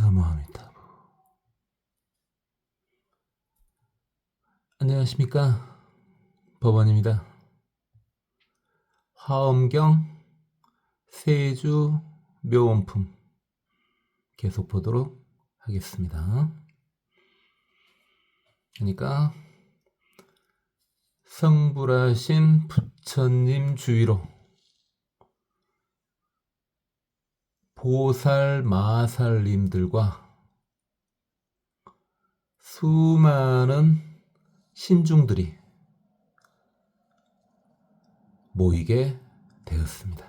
나무아미타불. 안녕하십니까, 법원입니다. 화엄경 세주 묘원품 계속 보도록 하겠습니다. 그러니까 성불하신 부처님 주위로 보살 마살님들과 수많은 신중들이 모이게 되었습니다.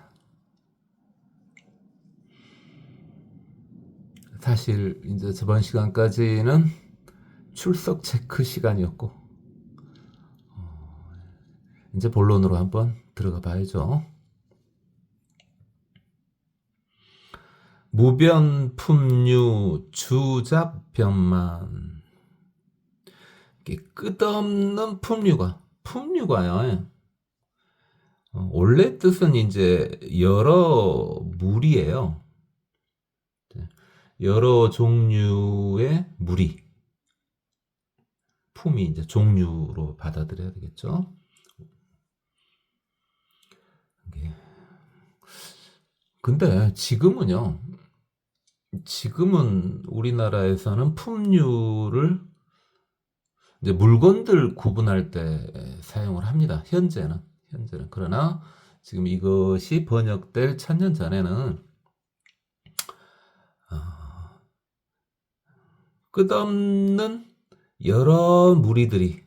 사실 이제 저번 시간까지는 출석 체크 시간이었고 이제 본론으로 한번 들어가 봐야죠. 무변품류 주잡변만, 끝없는 품류가요. 원래 뜻은 이제 여러 무리예요. 여러 종류의 무리, 품이 이제 종류로 받아들여야 되겠죠. 근데 지금은 우리나라에서는 품류를 이제 물건들 구분할 때 사용을 합니다. 현재는. 그러나 지금 이것이 번역될 1000년 전에는 끝없는 여러 무리들이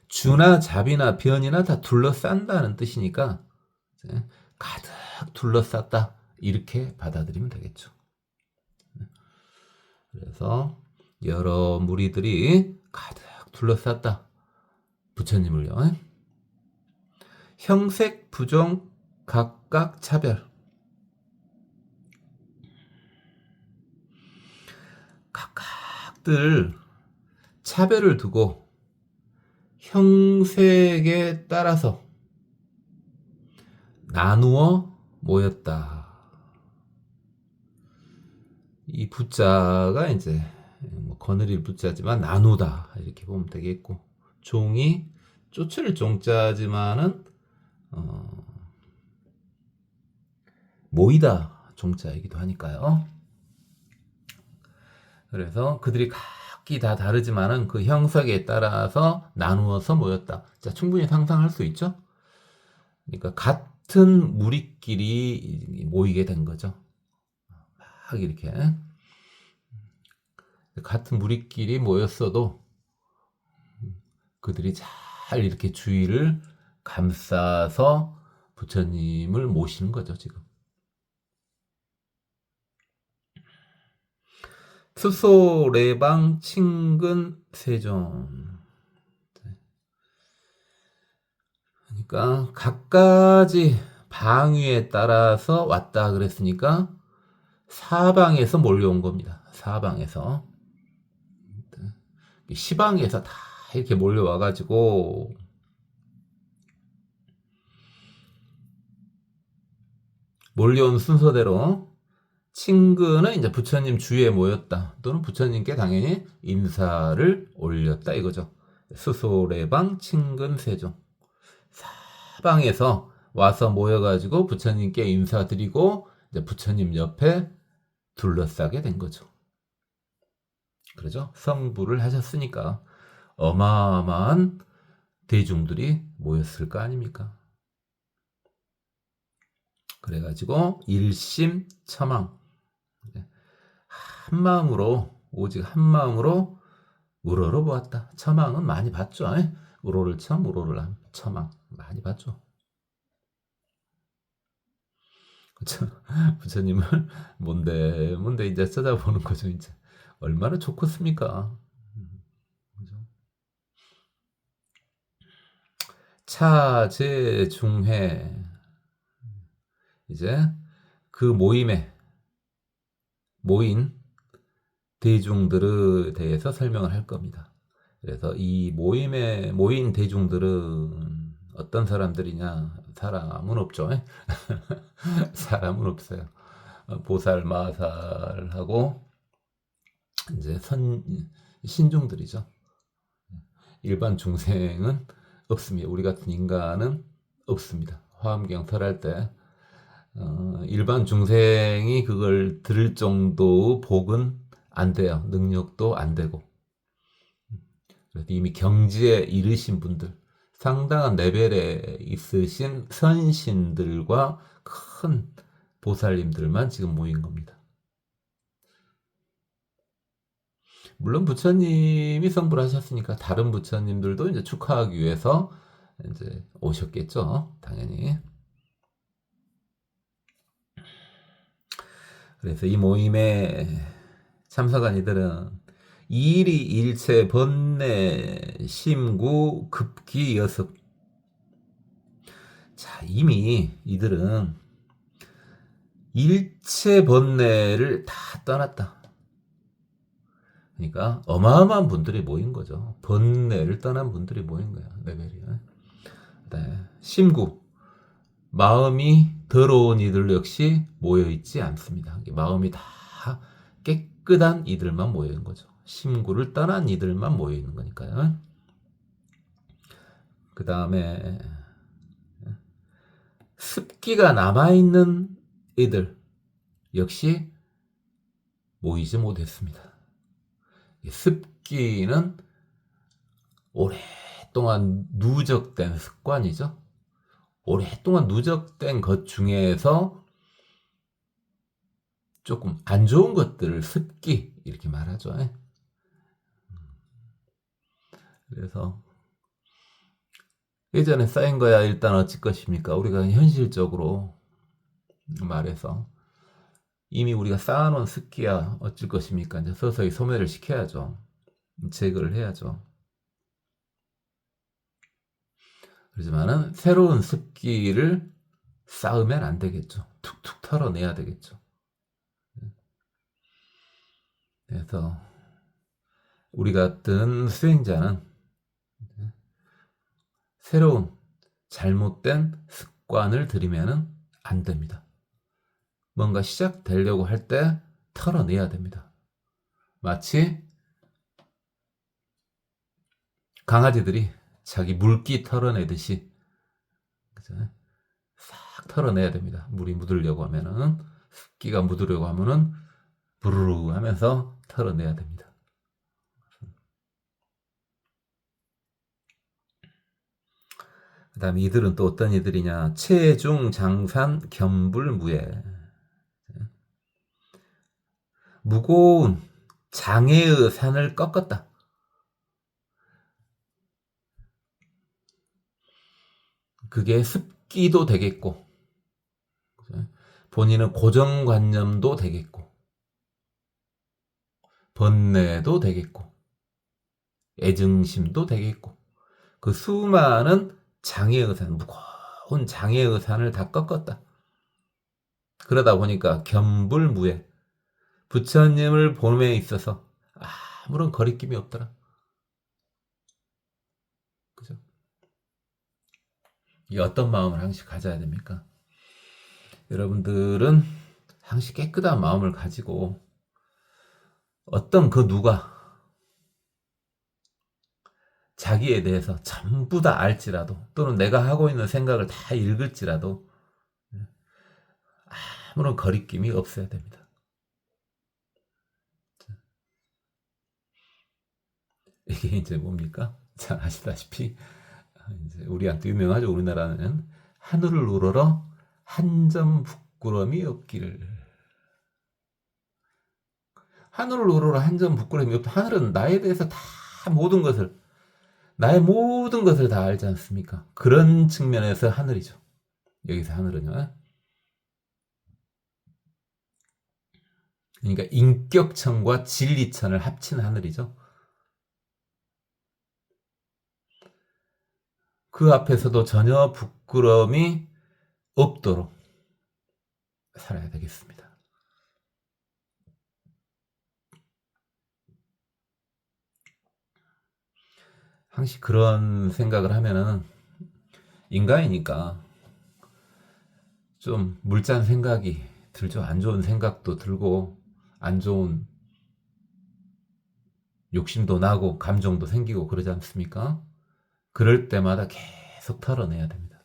주나 잡이나 변이나 다 둘러싼다는 뜻이니까 가득 둘러쌌다, 이렇게 받아들이면 되겠죠. 그래서 여러 무리들이 가득 둘러쌌다, 부처님을요. 형색 부종 각각 차별, 각각들 차별을 두고 형색에 따라서 나누어 모였다. 이 부자가 이제 거느릴 부자지만 나누다, 이렇게 보면 되겠고, 종이 쫓을 종자지만은 모이다 종자이기도 하니까요. 그래서 그들이 각기 다 다르지만은 그 형석에 따라서 나누어서 모였다. 자, 충분히 상상할 수 있죠? 그러니까 같은 무리끼리 모이게 된 거죠. 막 이렇게 같은 무리끼리 모였어도 그들이 잘 이렇게 주위를 감싸서 부처님을 모시는 거죠, 지금. 수소, 레방, 친근, 세종. 그러니까 각가지 방위에 따라서 왔다 그랬으니까 사방에서 몰려온 겁니다. 사방에서. 시방에서 다 이렇게 몰려와가지고 몰려온 순서대로 친근은 이제 부처님 주위에 모였다, 또는 부처님께 당연히 인사를 올렸다, 이거죠. 수소레방 친근 세종, 사방에서 와서 모여가지고 부처님께 인사드리고 이제 부처님 옆에 둘러싸게 된 거죠. 그러죠? 성불을 하셨으니까 어마어마한 대중들이 모였을 거 아닙니까? 그래가지고 일심첨왕, 한 마음으로, 오직 한 마음으로 우러러 보았다. 첨왕은 많이 봤죠. 우로를 첨, 우로를 함, 첨왕 많이 봤죠. 그렇죠? 부처님을 뭔데 이제 찾아보는 거죠. 이제 얼마나 좋겠습니까? 그죠? 차제 중해, 이제 그 모임에 모인 대중들에 대해서 설명을 할 겁니다. 그래서 이 모임에 모인 대중들은 어떤 사람들이냐? 사람은 없죠. 사람은 없어요. 보살, 마살하고 이제 신중들이죠. 일반 중생은 없습니다. 우리 같은 인간은 없습니다. 화엄경 설할 때 일반 중생이 그걸 들을 정도 복은 안 돼요. 능력도 안 되고. 그래서 이미 경지에 이르신 분들, 상당한 레벨에 있으신 선신들과 큰 보살님들만 지금 모인 겁니다. 물론 부처님이 성불 하셨으니까 다른 부처님들도 이제 축하하기 위해서 이제 오셨겠죠. 당연히. 그래서 이 모임에 참석한 이들은 일이 일체 번뇌 심구 급기 여습. 자, 이미 이들은 일체 번뇌를 다 떠났다. 그러니까 어마어마한 분들이 모인 거죠. 번뇌를 떠난 분들이 모인 거야. 레벨이. 네. 심구. 마음이 더러운 이들 역시 모여있지 않습니다. 마음이 다 깨끗한 이들만 모여있는 거죠. 심구를 떠난 이들만 모여있는 거니까요. 그 다음에 습기가 남아있는 이들 역시 모이지 못했습니다. 습기는 오랫동안 누적된 습관이죠. 오랫동안 누적된 것 중에서 조금 안 좋은 것들을 습기 이렇게 말하죠. 그래서 예전에 쌓인 거야 일단 어찌 것입니까? 우리가 현실적으로 말해서 이미 우리가 쌓아놓은 습기야 어쩔 것입니까? 이제 서서히 소멸을 시켜야죠. 제거를 해야죠. 그렇지만은 새로운 습기를 쌓으면 안 되겠죠. 툭툭 털어내야 되겠죠. 그래서 우리 같은 수행자는 새로운 잘못된 습관을 들이면은 안 됩니다. 뭔가 시작되려고 할 때 털어내야 됩니다. 마치 강아지들이 자기 물기 털어내듯이 그죠? 싹 털어내야 됩니다. 물이 묻으려고 하면은 습기가 묻으려고 하면은 부르르 하면서 털어내야 됩니다. 그 다음에 이들은 또 어떤 이들이냐? 체중 장산 겸불무예. 무거운 장애의 산을 꺾었다. 그게 습기도 되겠고 본인은 고정관념도 되겠고 번뇌도 되겠고 애증심도 되겠고 그 수많은 장애의 산, 무거운 장애의 산을 다 꺾었다. 그러다 보니까 겸불무예 부처님을 봄에 있어서 아무런 거리낌이 없더라. 그죠? 이 어떤 마음을 항상 가져야 됩니까? 여러분들은 항상 깨끗한 마음을 가지고 어떤 그 누가 자기에 대해서 전부 다 알지라도 또는 내가 하고 있는 생각을 다 읽을지라도 아무런 거리낌이 없어야 됩니다. 이게 이제 뭡니까? 자, 아시다시피 이제 우리한테 유명하죠. 우리나라는 하늘을 우러러 한 점 부끄러움이 없기를. 하늘을 우러러 한 점 부끄러움이 없다. 하늘은 나에 대해서 다 나의 모든 것을 다 알지 않습니까? 그런 측면에서 하늘이죠. 여기서 하늘은요. 그러니까 인격천과 진리천을 합친 하늘이죠. 그 앞에서도 전혀 부끄러움이 없도록 살아야 되겠습니다. 항상 그런 생각을 하면은 인간이니까 좀 물잔 생각이 들죠. 안 좋은 생각도 들고 안 좋은 욕심도 나고 감정도 생기고 그러지 않습니까? 그럴 때마다 계속 털어내야 됩니다.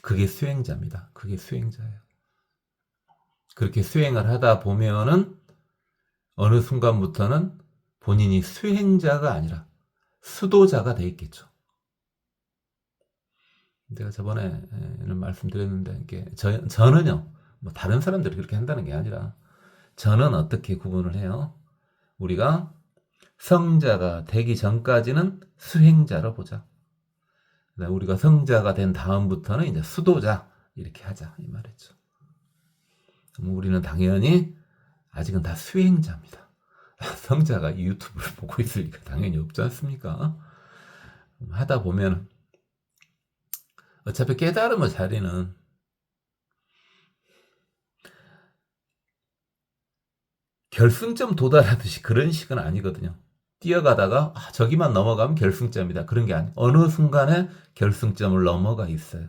그게 수행자입니다. 그게 수행자예요. 그렇게 수행을 하다 보면은 어느 순간부터는 본인이 수행자가 아니라 수도자가 돼 있겠죠. 제가 저번에는 말씀드렸는데 이게 저는요, 뭐 다른 사람들이 그렇게 한다는 게 아니라 저는 어떻게 구분을 해요? 우리가 성자가 되기 전까지는 수행자로 보자. 우리가 성자가 된 다음부터는 이제 수도자 이렇게 하자 이 말이죠. 우리는 당연히 아직은 다 수행자입니다. 성자가 유튜브를 보고 있을 리가 당연히 없지 않습니까? 하다 보면 어차피 깨달음의 자리는 결승점 도달하듯이 그런 식은 아니거든요. 뛰어가다가 저기만 넘어가면 결승점이다. 그런 게 아니에요. 어느 순간에 결승점을 넘어가 있어요.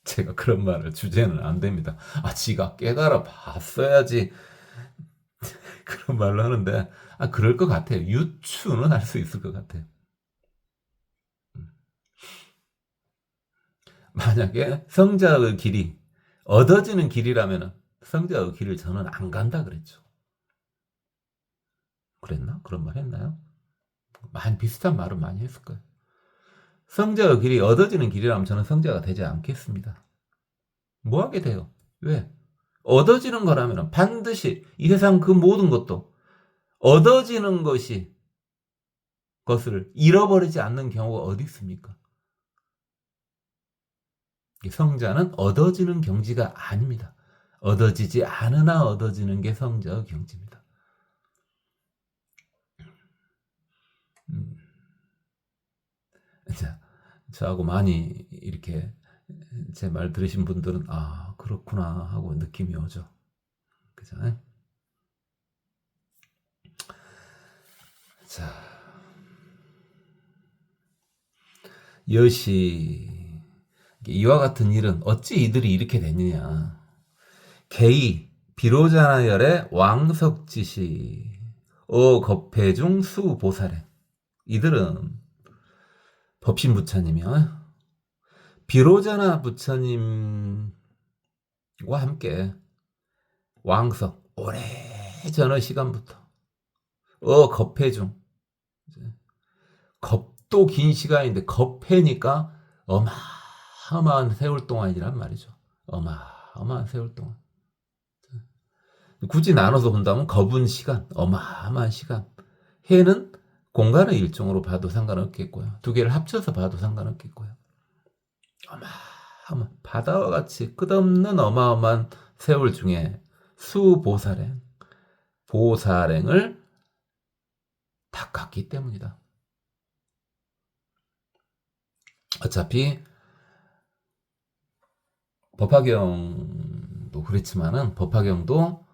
제가 그런 말을 주제는 안 됩니다. 지가 깨달아 봤어야지. 그런 말로 하는데, 그럴 것 같아요. 유추는 할 수 있을 것 같아요. 만약에 성자의 길이 얻어지는 길이라면 성자의 길을 저는 안 간다 그랬죠. 그랬나? 그런 말 했나요? 많이 비슷한 말은 많이 했을 거예요. 성자의 길이 얻어지는 길이라면 저는 성자가 되지 않겠습니다. 뭐 하게 돼요? 왜? 얻어지는 거라면 반드시 이 세상 그 모든 것도 얻어지는 것을 잃어버리지 않는 경우가 어디 있습니까? 성자는 얻어지는 경지가 아닙니다. 얻어지지 않으나 얻어지는 게 성자의 경지입니다. 자, 저하고 많이 이렇게 제 말 들으신 분들은 그렇구나 하고 느낌이 오죠. 그죠? 자, 여시 이와 같은 일은 어찌 이들이 이렇게 됐느냐. 개이 비로자나열의 왕석지시 거패중 수보살에 이들은 법신 부처님이요. 비로자나 부처님과 함께 왕석 오래전의 시간부터 거패중 겁도 긴 시간인데 거패니까 어마어마한 세월 동안이란 말이죠. 어마어마한 세월 동안. 굳이 나눠서 본다면 겁은 시간, 어마어마한 시간. 해는 공간의 일종으로 봐도 상관없겠고요. 두 개를 합쳐서 봐도 상관없겠고요. 어마어마한 바다와 같이 끝없는 어마어마한 세월 중에 수보살행, 보살행을 닦았기 때문이다. 어차피 법화경도 그렇지만은 법화경도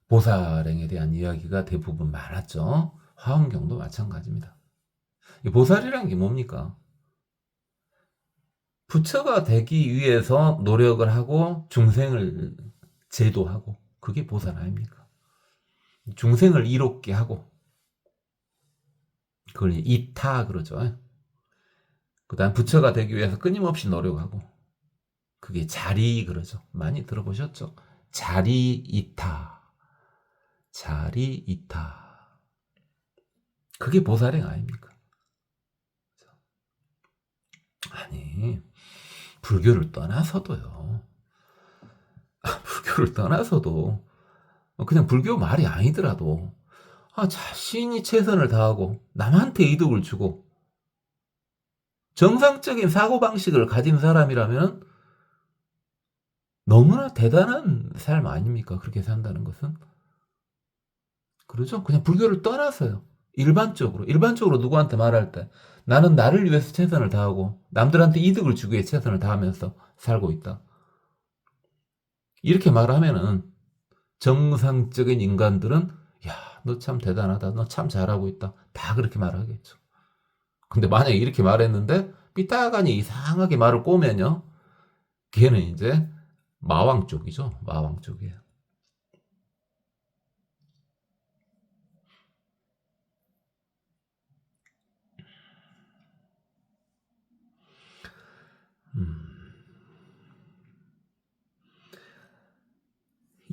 보살행에 대한 이야기가 대부분 많았죠. 화엄경도 마찬가지입니다. 이 보살이란 게 뭡니까? 부처가 되기 위해서 노력을 하고 중생을 제도하고 그게 보살 아닙니까? 중생을 이롭게 하고 그걸 이타 그러죠. 그 다음 부처가 되기 위해서 끊임없이 노력하고 그게 자리 그러죠. 많이 들어보셨죠? 자리 이타. 자리 이타. 그게 보살행 아닙니까? 아니, 불교를 떠나서도요. 불교를 떠나서도 그냥 불교 말이 아니더라도 자신이 최선을 다하고 남한테 이득을 주고 정상적인 사고방식을 가진 사람이라면 너무나 대단한 삶 아닙니까? 그렇게 산다는 것은. 그러죠? 그냥 불교를 떠나서요. 일반적으로 누구한테 말할 때 나는 나를 위해서 최선을 다하고 남들한테 이득을 주기 위해 최선을 다하면서 살고 있다. 이렇게 말하면은 정상적인 인간들은 너 참 대단하다. 너 참 잘하고 있다. 다 그렇게 말하겠죠. 근데 만약에 이렇게 말했는데 삐딱하니 이상하게 말을 꼬면요. 걔는 이제 마왕 쪽이죠. 마왕 쪽이에요.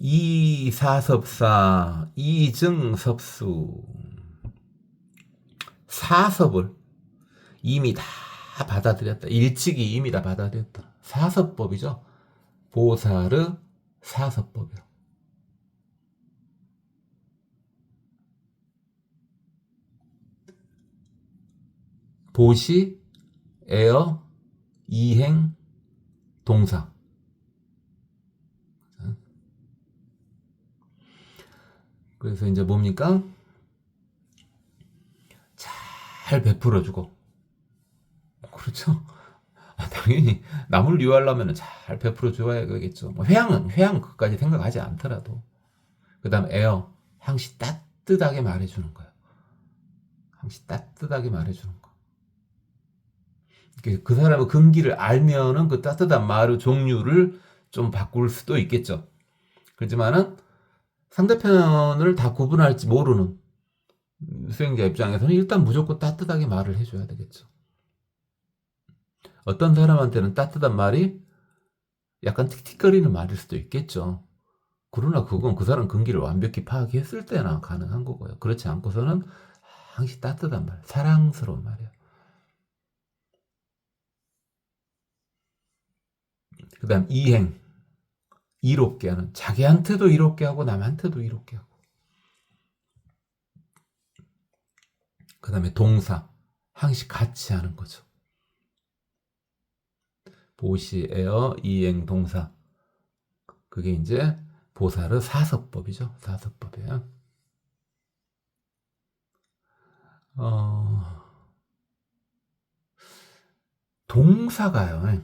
이사섭사 이증섭수 사섭을 이미 다 받아들였다. 일찍이 이미 다 받아들였다. 사섭법이죠. 보사르 사섭법이요. 보시, 에어, 이행, 동사. 그래서 이제 뭡니까? 잘 베풀어주고. 그렇죠? 당연히 남을 유하려면 잘 베풀어 줘야 되겠죠. 뭐 회양 그까지 생각하지 않더라도. 그 다음 에어, 항시 따뜻하게 말해주는 거예요. 항시 따뜻하게 말해주는 거. 그 사람의 근기를 알면은 그 따뜻한 말의 종류를 좀 바꿀 수도 있겠죠. 그렇지만은 상대편을 다 구분할지 모르는 수행자 입장에서는 일단 무조건 따뜻하게 말을 해줘야 되겠죠. 어떤 사람한테는 따뜻한 말이 약간 틱틱거리는 말일 수도 있겠죠. 그러나 그건 그 사람 근기를 완벽히 파악했을 때나 가능한 거고요. 그렇지 않고서는 항시 따뜻한 말, 사랑스러운 말이에요. 그 다음 이행, 이롭게 하는, 자기한테도 이롭게 하고 남한테도 이롭게 하고. 그 다음에 동사, 항시 같이 하는 거죠. 보시, 에어, 이행, 동사. 그게 이제 보사르 사섭법이죠. 사섭법이에요. 동사가요.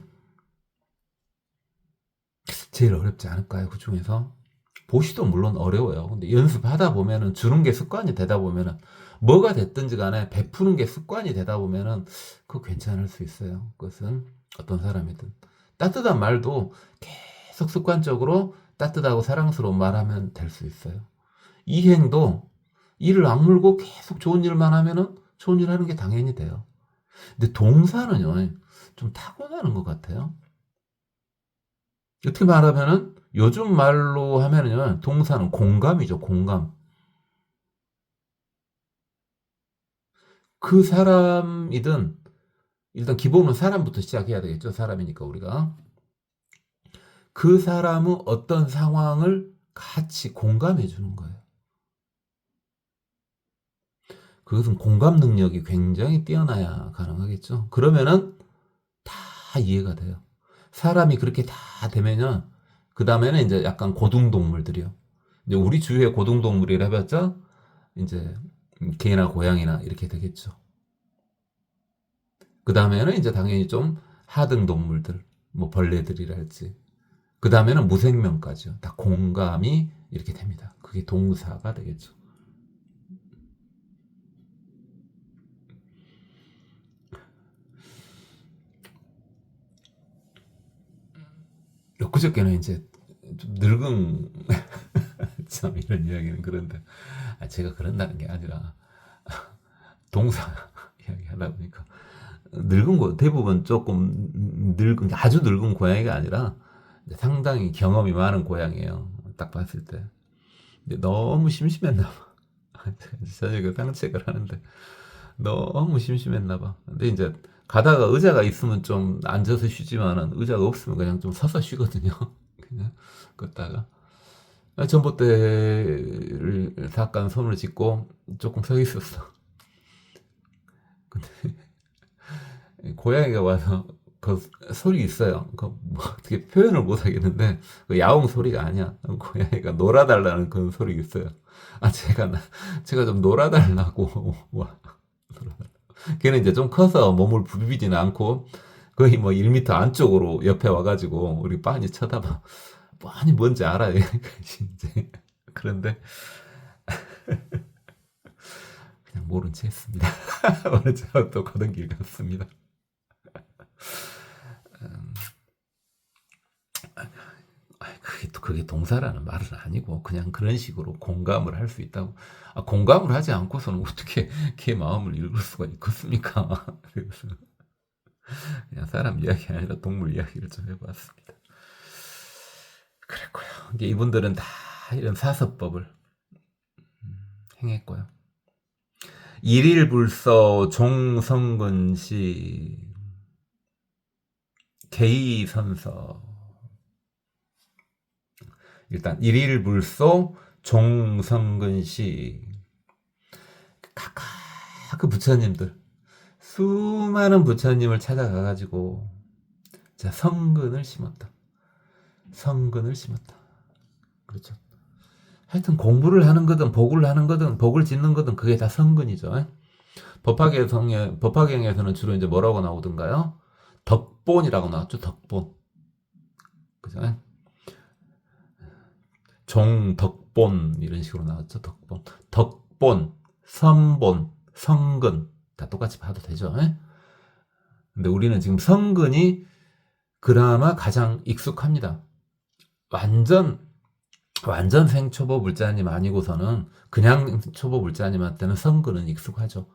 제일 어렵지 않을까요? 그 중에서. 보시도 물론 어려워요. 근데 연습하다 보면은 주는 게 습관이 되다 보면은 뭐가 됐든지 간에 베푸는 게 습관이 되다 보면은 그거 괜찮을 수 있어요. 그것은 어떤 사람이든. 따뜻한 말도 계속 습관적으로 따뜻하고 사랑스러운 말하면 될 수 있어요. 이행도 이를 악물고 계속 좋은 일만 하면은 좋은 일 하는 게 당연히 돼요. 근데 동사는요, 좀 타고나는 것 같아요. 어떻게 말하면은 요즘 말로 하면은요, 동사는 공감이죠, 공감. 그 사람이든 일단 기본은 사람부터 시작해야 되겠죠. 사람이니까 우리가 그 사람의 어떤 상황을 같이 공감해 주는 거예요. 그것은 공감 능력이 굉장히 뛰어나야 가능하겠죠. 그러면은 다 이해가 돼요. 사람이 그렇게 다 되면은 그 다음에는 이제 약간 고등동물들이요. 이제 우리 주위에 고등동물이라 해봤자 이제 개나 고양이나 이렇게 되겠죠. 그 다음에는 이제 당연히 좀 하등 동물들, 뭐 벌레들이랄지. 그 다음에는 무생명까지요. 다 공감이 이렇게 됩니다. 그게 동사가 되겠죠. 엊그저께는 이제 좀 늙은 참 이런 이야기는 그런데 제가 그런다는 게 아니라 동사 이야기 하다 보니까 늙은 거 대부분 조금 늙은 아주 늙은 고양이가 아니라 상당히 경험이 많은 고양이에요. 딱 봤을 때. 근데 너무 심심했나 봐. 저녁에 산책을 하는데 너무 심심했나 봐. 근데 이제 가다가 의자가 있으면 좀 앉아서 쉬지만은 의자가 없으면 그냥 좀 서서 쉬거든요. 그냥 걷다가 전봇대를 잠깐 손을 짚고 조금 서 있었어. 근데 고양이가 와서 그 소리 있어요. 그 뭐 어떻게 표현을 못 하겠는데 그 야옹 소리가 아니야. 고양이가 놀아달라는 그런 소리 있어요. 제가 좀 놀아달라고 와. 걔는 이제 좀 커서 몸을 부비지는 않고 거의 뭐 1m 안쪽으로 옆에 와가지고 우리 빤히 쳐다봐. 빤히 뭔지 알아요. 이제 그런데 그냥 모른 채 했습니다. 오늘 제가 또 가던 길 같습니다. 그게 동사라는 말은 아니고 그냥 그런 식으로 공감을 할 수 있다고. 공감을 하지 않고서는 어떻게 걔 마음을 읽을 수가 있겠습니까? 그래서 그냥 사람 이야기 아니라 동물 이야기를 좀 해봤습니다. 그랬고요. 이게 이분들은 다 이런 사서법을 행했고요. 일일불서 종성근시 개의선서. 일단 일일불소 종성근시 각각 그 부처님들 수많은 부처님을 찾아가가지고 자 성근을 심었다. 성근을 심었다. 그렇죠. 하여튼 공부를 하는 거든 복을 하는 거든 복을 짓는 거든 그게 다 성근이죠. 법화경에서는 주로 이제 뭐라고 나오던가요? 덕본이라고 나왔죠. 덕본. 그죠? 종덕본 이런 식으로 나왔죠. 덕본, 덕본, 선본, 성근 다 똑같이 봐도 되죠. 근데 우리는 지금 성근이 그나마 가장 익숙합니다. 완전 생초보 불자님 아니고서는 그냥 초보 불자님한테는 성근은 익숙하죠.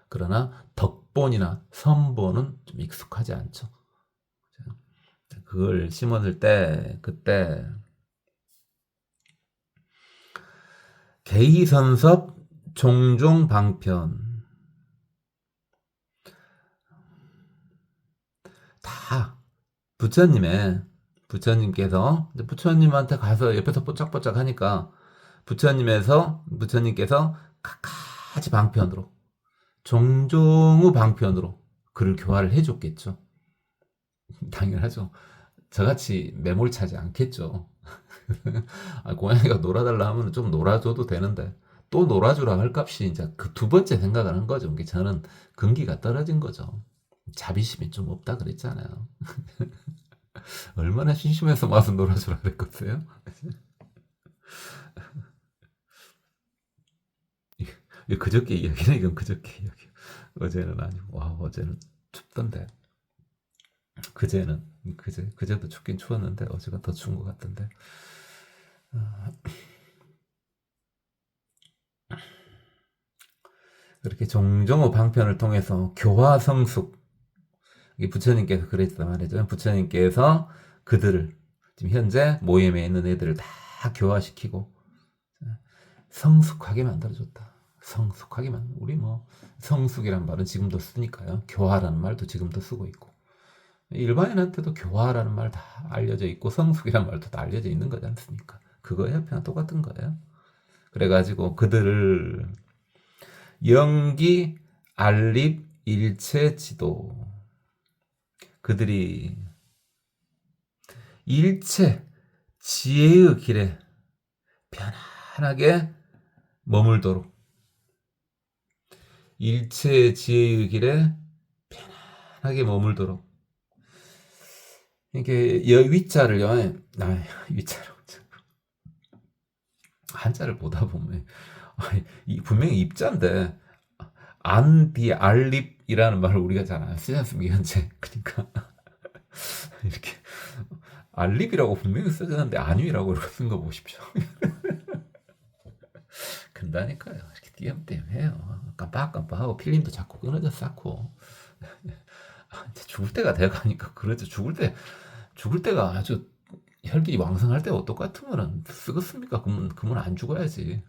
그러나 덕본이나 선본은 좀 익숙하지 않죠. 그걸 심었을 때 그때 개의선섭 종종방편 다 부처님께서 부처님한테 가서 옆에서 뽀짝뽀짝 하니까 부처님께서 각가지 방편으로 종종의 방편으로 그를 교화를 해줬겠죠. 당연하죠. 저같이 매몰차지 않겠죠. 고양이가 놀아달라 하면 좀 놀아줘도 되는데 또 놀아주라 할 값이 이제 그 두 번째 생각을 한 거죠. 저는 근기가 떨어진 거죠. 자비심이 좀 없다 그랬잖아요. 얼마나 심심해서 와서 놀아주라 그랬겠어요? 그저께 이야기네. 이건 그저께 이야기. 어제는 아니고 어제는 춥던데. 그제도 춥긴 추웠는데 어제가 더 추운 것 같던데. 그렇게 종종의 방편을 통해서 교화성숙 부처님께서 그랬단 말이죠. 부처님께서 그들을 지금 현재 모임에 있는 애들을 다 교화시키고 성숙하게 만들어줬다. 성숙하게 우리 성숙이란 말은 지금도 쓰니까요. 교화라는 말도 지금도 쓰고 있고 일반인한테도 교화라는 말 다 알려져 있고 성숙이란 말도 다 알려져 있는 거지 않습니까? 그거에 그냥 똑같은 거예요. 그래가지고 그들을 영기 알립 일체 지도 그들이 일체 지혜의 길에 편안하게 머물도록 일체 지혜의 길에 편안하게 머물도록 이게 위자를요. 위자로 한자를 보다 보면 분명히 입자인데 안디 알립이라는 말을 우리가 잘 안 쓰지 않습니까 현재. 그러니까 이렇게 알립이라고 분명히 쓰는데 안위라고 이렇게 쓴 거 보십시오. 근다니까요. 이렇게 띄엄띄엄해요. 깜빡깜빡하고 필름도 자꾸 끊어져 쌓고 이제 죽을 때가 돼가니까 그러죠. 죽을 때가 아주 혈기 왕성할 때와 똑같으면은 쓰겠습니까? 그러면 안 죽어야지.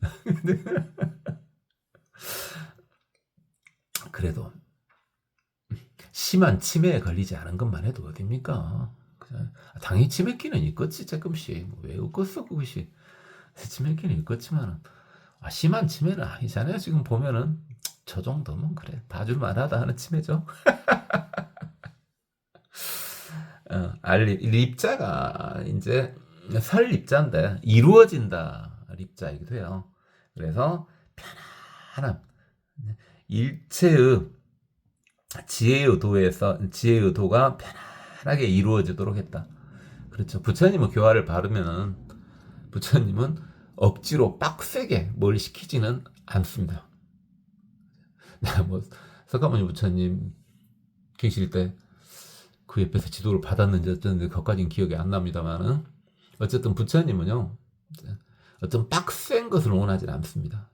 그래도 심한 치매에 걸리지 않은 것만 해도 어딥니까? 당연히 치매기는 있겠지 조금씩. 왜 없겠어 그것이. 치매기는 있겠지만 심한 치매는 아니잖아요. 지금 보면은 저 정도면 그래 봐줄만하다 하는 치매죠. 립자가 이제 설립자인데 이루어진다 립자이기도 해요. 그래서 편안함 일체의 지혜의 도가 편안하게 이루어지도록 했다. 그렇죠. 부처님은 교화를 바르면은 부처님은 억지로 빡세게 뭘 시키지는 않습니다. 석가모니 부처님 계실 때 그 옆에서 지도를 받았는지 어쩐지 그것까지는 기억이 안 납니다만은 어쨌든 부처님은요 어떤 빡센 것을 원하지 않습니다.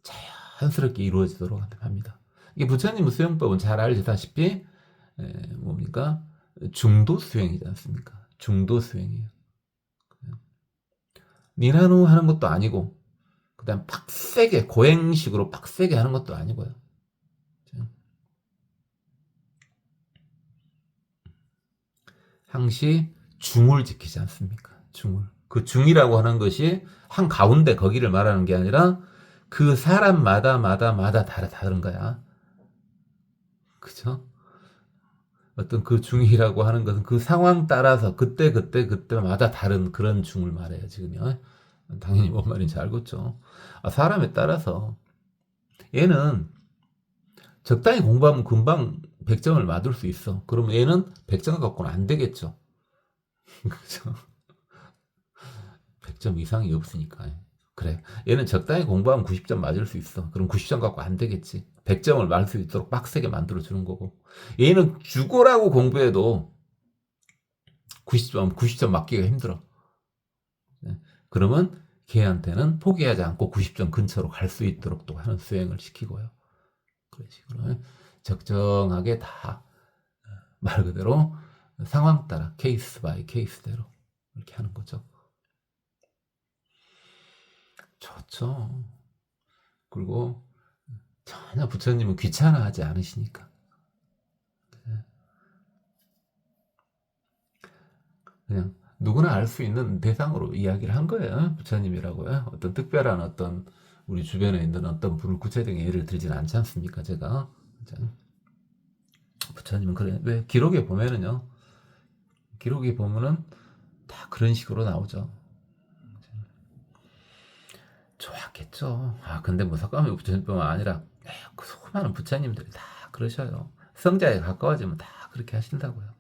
자연스럽게 이루어지도록 합니다. 이게 부처님 수행법은 잘 알다시피 뭡니까? 중도 수행이지 않습니까? 중도 수행이에요. 니나노 하는 것도 아니고 그다음 빡세게 고행식으로 빡세게 하는 것도 아니고요. 항시 중을 지키지 않습니까? 중을. 그 중이라고 하는 것이 한 가운데 거기를 말하는 게 아니라 그 사람마다 다른 거야. 그죠? 어떤 그 중이라고 하는 것은 그 상황 따라서 그때마다 다른 그런 중을 말해요, 지금요. 당연히 뭔 말인지 알겠죠. 사람에 따라서 얘는 적당히 공부하면 금방 100점을 맞을 수 있어. 그러면 얘는 100점 갖고는 안 되겠죠. 그죠? 100점 이상이 없으니까. 그래. 얘는 적당히 공부하면 90점 맞을 수 있어. 그럼 90점 갖고 안 되겠지. 100점을 맞을 수 있도록 빡세게 만들어주는 거고. 얘는 죽어라고 공부해도 90점 맞기가 힘들어. 그러면 걔한테는 포기하지 않고 90점 근처로 갈 수 있도록 또 하는 수행을 시키고요. 그런 식으로 적정하게 다 말 그대로 상황 따라 케이스 바이 케이스대로 이렇게 하는 거죠. 좋죠. 그리고 전혀 부처님은 귀찮아하지 않으시니까. 그냥 누구나 알 수 있는 대상으로 이야기를 한 거예요. 부처님이라고요. 어떤 특별한 어떤 우리 주변에 있는 어떤 분을 구체적인 예를 들지는 않지 않습니까? 제가. 부처님은 그래. 왜? 기록에 보면은요. 기록에 보면은 다 그런 식으로 나오죠. 좋았겠죠. 근데 뭐 석가모니 부처님뿐만 아니라 그 수많은 부처님들이 다 그러셔요. 성자에 가까워지면 다 그렇게 하신다고요.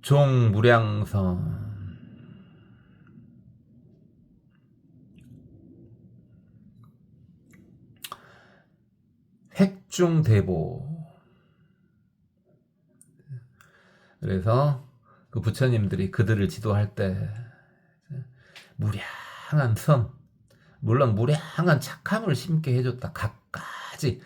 종무량선 핵중대보. 그래서 그 부처님들이 그들을 지도할 때 무량한 선, 물론 무량한 착함을 심게 해줬다. 각가지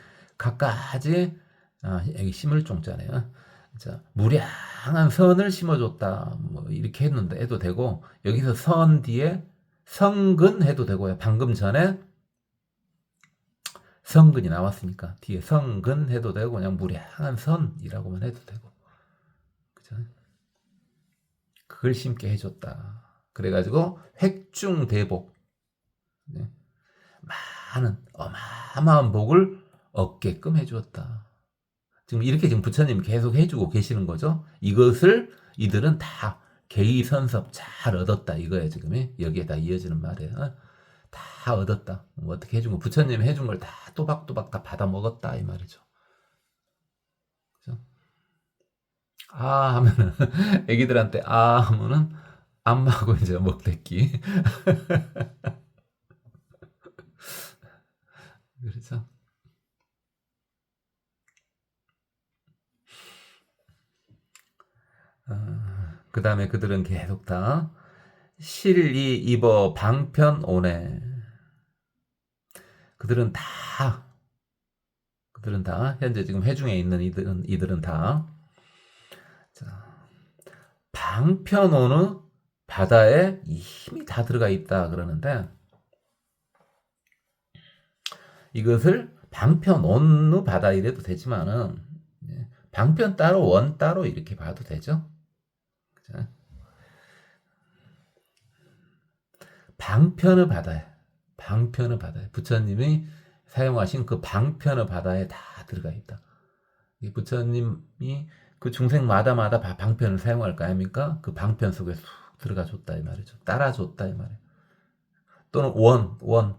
여기 심을 종자네요. 자, 무량한 선을 심어줬다. 뭐 이렇게 했는데 해도 되고 여기서 선 뒤에 성근 해도 되고요. 방금 전에 성근이 나왔으니까 뒤에 성근 해도 되고 그냥 무량한 선이라고만 해도 되고 그죠? 그걸 심게 해줬다. 그래가지고 획중대복 네. 많은 어마어마한 복을 얻게끔 해주었다. 지금 이렇게 지금 부처님 계속 해주고 계시는 거죠. 이것을 이들은 다 개의선섭 잘 얻었다 이거예요. 지금 여기에 다 이어지는 말이에요. 다 얻었다. 뭐 어떻게 해준 거 부처님이 해준 걸 다 또박또박 다 받아 먹었다 이 말이죠. 그죠? 하면은 애기들한테 하면은 안마하고 이제 먹대기. 그렇죠. 그 다음에 그들은 계속 다 실리 입어 방편 오네. 그들은 다 현재 지금 회중에 있는 이들은 다 자, 방편 오는 바다에 힘이 다 들어가 있다 그러는데 이것을 방편 온느 바다 이래도 되지만은 방편 따로 원 따로 이렇게 봐도 되죠. 그죠? 방편의 바다에 부처님이 사용하신 그 방편의 바다에 다 들어가 있다. 부처님이 그 중생마다 방편을 사용할 거 아닙니까? 그 방편 속에 쑥 들어가 줬다 이 말이죠. 따라줬다 이 말이에요. 또는 원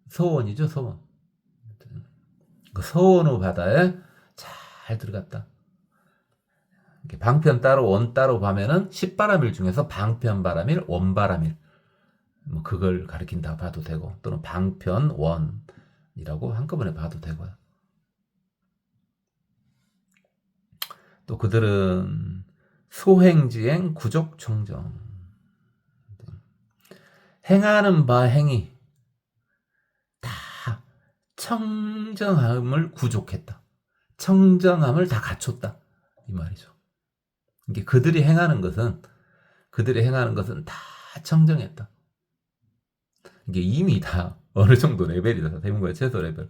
서원이죠 서원. 그 서원의 바다에 잘 들어갔다. 방편 따로 원 따로 보면은 10바람일 중에서 방편바람일 원바람일 뭐 그걸 가리킨다 봐도 되고 또는 방편 원이라고 한꺼번에 봐도 되고요. 또 그들은 소행지행 구족청정. 행하는 바 행위 다 청정함을 구족했다. 청정함을 다 갖췄다. 이 말이죠. 이게 그들이 행하는 것은 다 청정했다. 이게 이미 다 어느 정도 레벨이다. 대문고의 최소 레벨.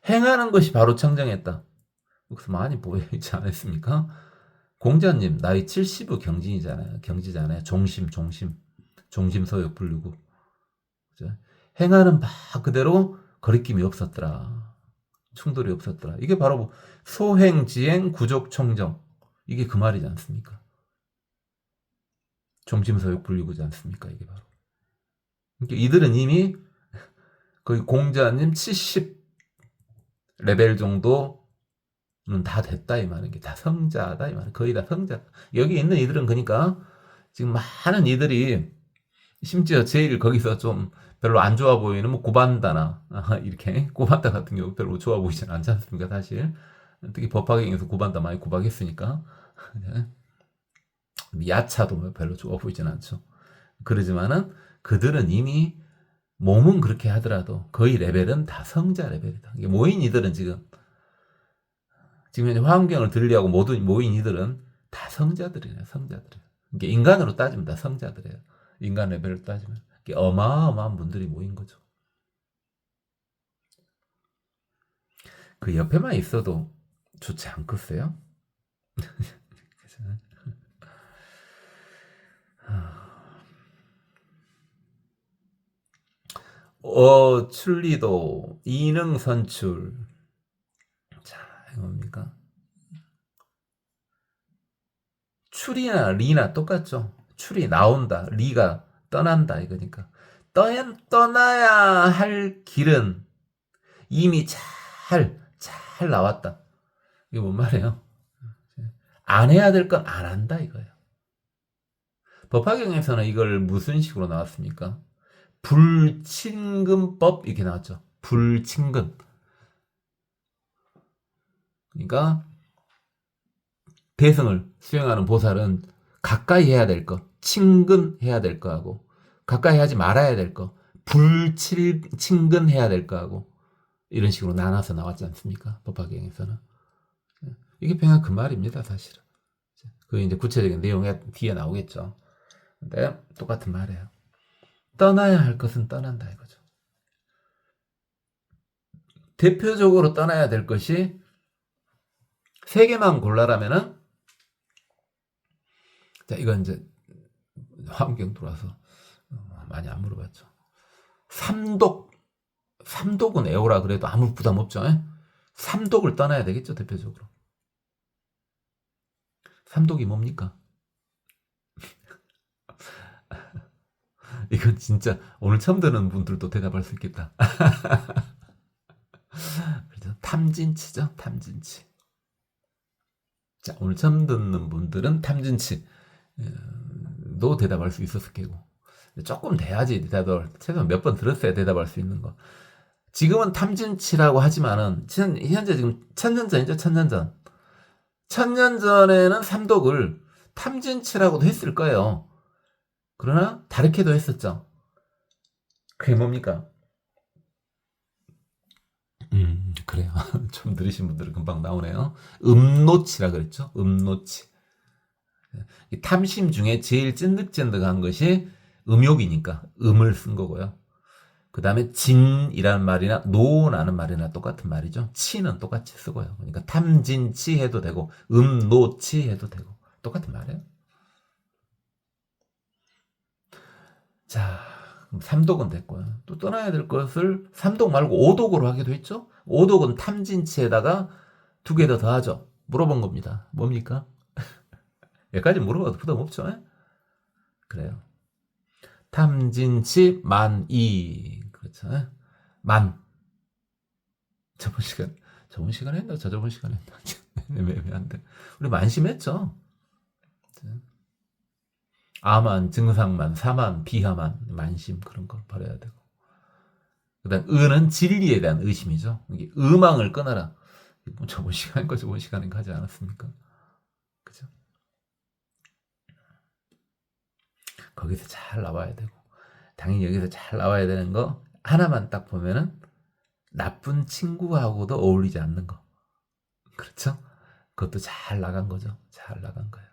행하는 것이 바로 청정했다. 여기서 많이 보이지 않았습니까? 공자님 나이 70의 경지잖아요. 종심서역 불류구. 그죠? 행하는 바 그대로 거리낌이 없었더라. 충돌이 없었더라. 이게 바로 소행지행 구족청정. 이게 그 말이지 않습니까? 종심서역 불류구지 않습니까? 이게 바로. 그러니까 이들은 이미 거의 공자님 70 레벨 정도는 다 됐다 이 말은. 게 다 성자다 이 말은. 거의 다 성자. 여기 있는 이들은 그러니까 지금 많은 이들이 심지어 제일 거기서 좀 별로 안 좋아 보이는 뭐 구반다나 이렇게 구반다 같은 경우 별로 좋아 보이지 않지 않습니까? 사실 특히 법화경에서 구반다 많이 구박했으니까 야차도 별로 좋아 보이진 않죠. 그러지만은 그들은 이미 몸은 그렇게 하더라도 거의 레벨은 다 성자 레벨이다. 이게 모인 이들은 지금 현재 화엄경을 들으려고 모인 이들은 다 성자들이에요. 성자들이에요. 이게 인간으로 따지면 다 성자들이에요. 인간 레벨을 따지면 이게 어마어마한 분들이 모인 거죠. 그 옆에만 있어도 좋지 않겠어요? 출리도 이능선출. 자, 이거 뭡니까? 출이나 리나 똑같죠. 출이 나온다, 리가 떠난다 이거니까. 떠나야 할 길은 이미 잘 나왔다. 이게 뭔 말이에요? 안 해야 될 건 안 한다 이거예요. 법화경에서는 이걸 무슨 식으로 나왔습니까? 불친근법 이렇게 나왔죠. 불친근. 그러니까 대승을 수행하는 보살은 가까이 해야 될 거, 친근해야 될 거하고 가까이 하지 말아야 될 거, 불친근해야 될 거하고 이런 식으로 나눠서 나왔지 않습니까? 법화경에서는. 이게 그냥 그 말입니다, 사실은. 그 이제 구체적인 내용이 뒤에 나오겠죠. 근데 똑같은 말이에요. 떠나야 할 것은 떠난다 이거죠. 대표적으로 떠나야 될 것이 세 개만 골라라면은, 자, 이건 이제 화엄경 들어와서 많이 안 물어봤죠. 삼독은 애호라 그래도 아무 부담 없죠. 삼독을 떠나야 되겠죠, 대표적으로. 삼독이 뭡니까? 이건 진짜 오늘 처음 듣는 분들도 대답할 수 있겠다. 그렇죠? 탐진치죠, 탐진치. 자, 오늘 처음 듣는 분들은 탐진치도 대답할 수 있었을 테고, 조금 돼야지 최소한 몇 번 들었어야 대답할 수 있는 거. 지금은 탐진치라고 하지만은 현재 지금 1000년 전이죠. 1000년 전. 1000년 전에는 삼독을 탐진치라고도 했을 거예요. 그러나 다르게도 했었죠. 그게 뭡니까? 그래요. 좀 들으신 분들은 금방 나오네요. 음노치라 그랬죠. 음노치. 탐심 중에 제일 찐득찐득한 것이 음욕이니까 음을 쓴 거고요. 그 다음에 진이라는 말이나 노라는 말이나 똑같은 말이죠. 치는 똑같이 쓰고요. 그러니까 탐진치 해도 되고 음노치 해도 되고 똑같은 말이에요. 자, 그럼 삼독은 됐고요. 또 떠나야 될 것을 삼독 말고 오독으로 하기도 했죠. 오독은 탐진치에다가 두 개 더 더하죠. 물어본 겁니다. 뭡니까? 여기까지 물어봐도 부담 없죠. 그래요. 탐진치 만이. 그렇죠. 만. 저번 시간에 했나? 저번 시간에 했나? 애매한데. 우리 만심했죠. 아만, 증상만, 사만, 비하만, 만심 그런 거 버려야 되고. 그다음 의는 진리에 대한 의심이죠. 이게 의망을 끊어라. 저번 시간인가 하지 않았습니까? 거기서 잘 나와야 되고, 당연히 여기서 잘 나와야 되는 거 하나만 딱 보면은 나쁜 친구하고도 어울리지 않는 거. 그렇죠? 그것도 잘 나간 거죠. 잘 나간 거예요.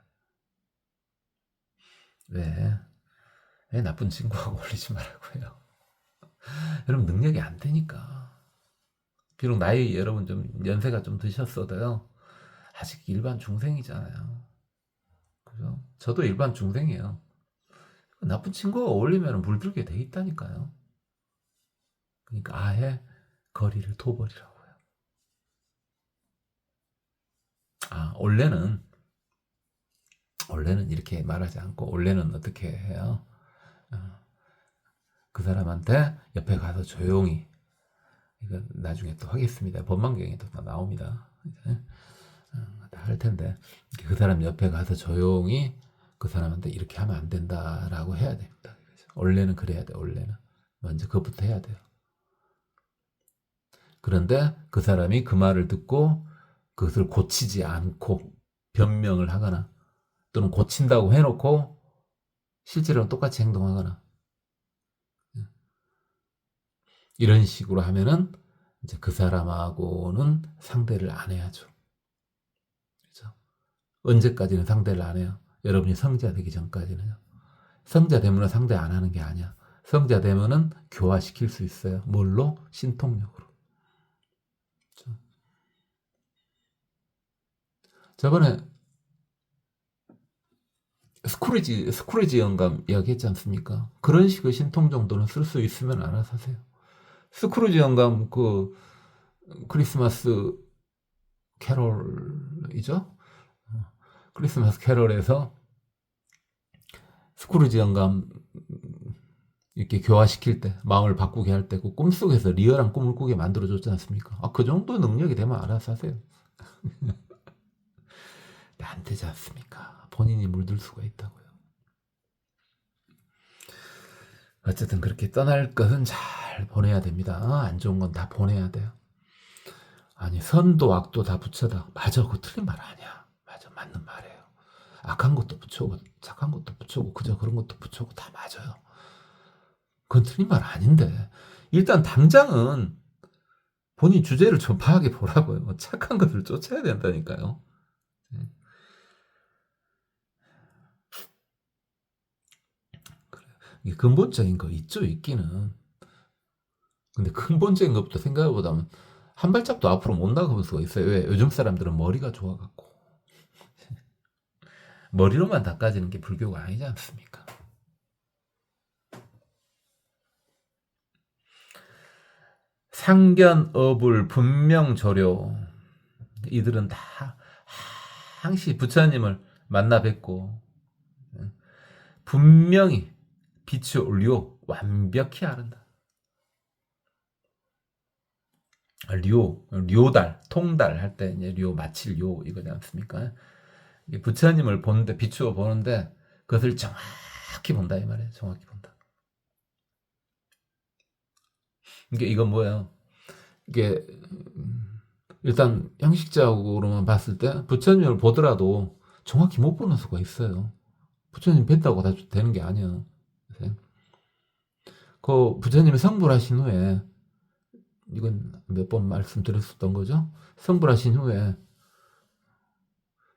왜 나쁜 친구하고 어울리지 말라고 해요? 여러분 능력이 안 되니까. 비록 나이 여러분 좀 연세가 좀 드셨어도요. 아직 일반 중생이잖아요. 그죠? 저도 일반 중생이에요. 나쁜 친구가 어울리면 물들게 돼 있다니까요. 그러니까 아예 거리를 둬버리라고요. 원래는 이렇게 말하지 않고, 원래는 어떻게 해요? 그 사람한테 옆에 가서 조용히, 이거 나중에 또 하겠습니다. 법망경에 또 나옵니다. 다 할 텐데, 그 사람 옆에 가서 조용히 그 사람한테 이렇게 하면 안 된다라고 해야 됩니다. 원래는 그래야 돼. 원래는 먼저 그것부터 해야 돼요. 그런데 그 사람이 그 말을 듣고 그것을 고치지 않고 변명을 하거나, 또는 고친다고 해놓고 실제로는 똑같이 행동하거나, 이런 식으로 하면은 이제 그 사람하고는 상대를 안 해야죠. 그렇죠? 언제까지는 상대를 안 해요? 여러분이 성자 되기 전까지는요. 성자 되면은 상대 안 하는 게 아니야. 성자 되면은 교화시킬 수 있어요. 뭘로? 신통력으로. 그렇죠? 저번에 스크루지 영감 이야기했지 않습니까? 그런 식의 신통 정도는 쓸 수 있으면 알아서 하세요. 스크루지 영감 그 크리스마스 캐롤이죠? 크리스마스 캐롤에서 스크루지 영감 이렇게 교화시킬 때, 마음을 바꾸게 할 때, 그 꿈속에서 리얼한 꿈을 꾸게 만들어줬지 않습니까? 그 정도 능력이 되면 알아서 하세요. 안 되지 않습니까? 본인이 물들 수가 있다고요. 어쨌든 그렇게 떠날 것은 잘 보내야 됩니다. 안 좋은 건 다 보내야 돼요. 아니, 선도 악도 다 붙여다. 맞아, 그거 틀린 말 아니야. 맞아, 맞는 말이에요. 악한 것도 붙여오고 착한 것도 붙여오고 그저 그런 것도 붙여오고 다 맞아요. 그건 틀린 말 아닌데, 일단 당장은 본인 주제를 좀 파악해 보라고요. 착한 것을 쫓아야 된다니까요. 이게 근본적인 거 있죠, 있기는. 근데 근본적인 것부터 생각해보자면 한 발짝도 앞으로 못 나가볼 수가 있어요. 왜? 요즘 사람들은 머리가 좋아갖고. 머리로만 닦아지는 게 불교가 아니지 않습니까? 상견어불 분명조료, 이들은 다 항시 부처님을 만나 뵙고 분명히 비추 완벽히 아른다. 료달, 통달 할 때 이제 마칠 이거지 않습니까? 부처님을 보는데, 비추어 보는데 그것을 정확히 본다 이 말이에요. 정확히 본다. 이건 뭐예요? 이게 일단 형식적으로만 봤을 때 부처님을 보더라도 정확히 못 보는 수가 있어요. 부처님 뵀다고 다 되는 게 아니에요. 그 부처님이 성불하신 후에, 이건 몇 번 말씀드렸었던 거죠. 성불하신 후에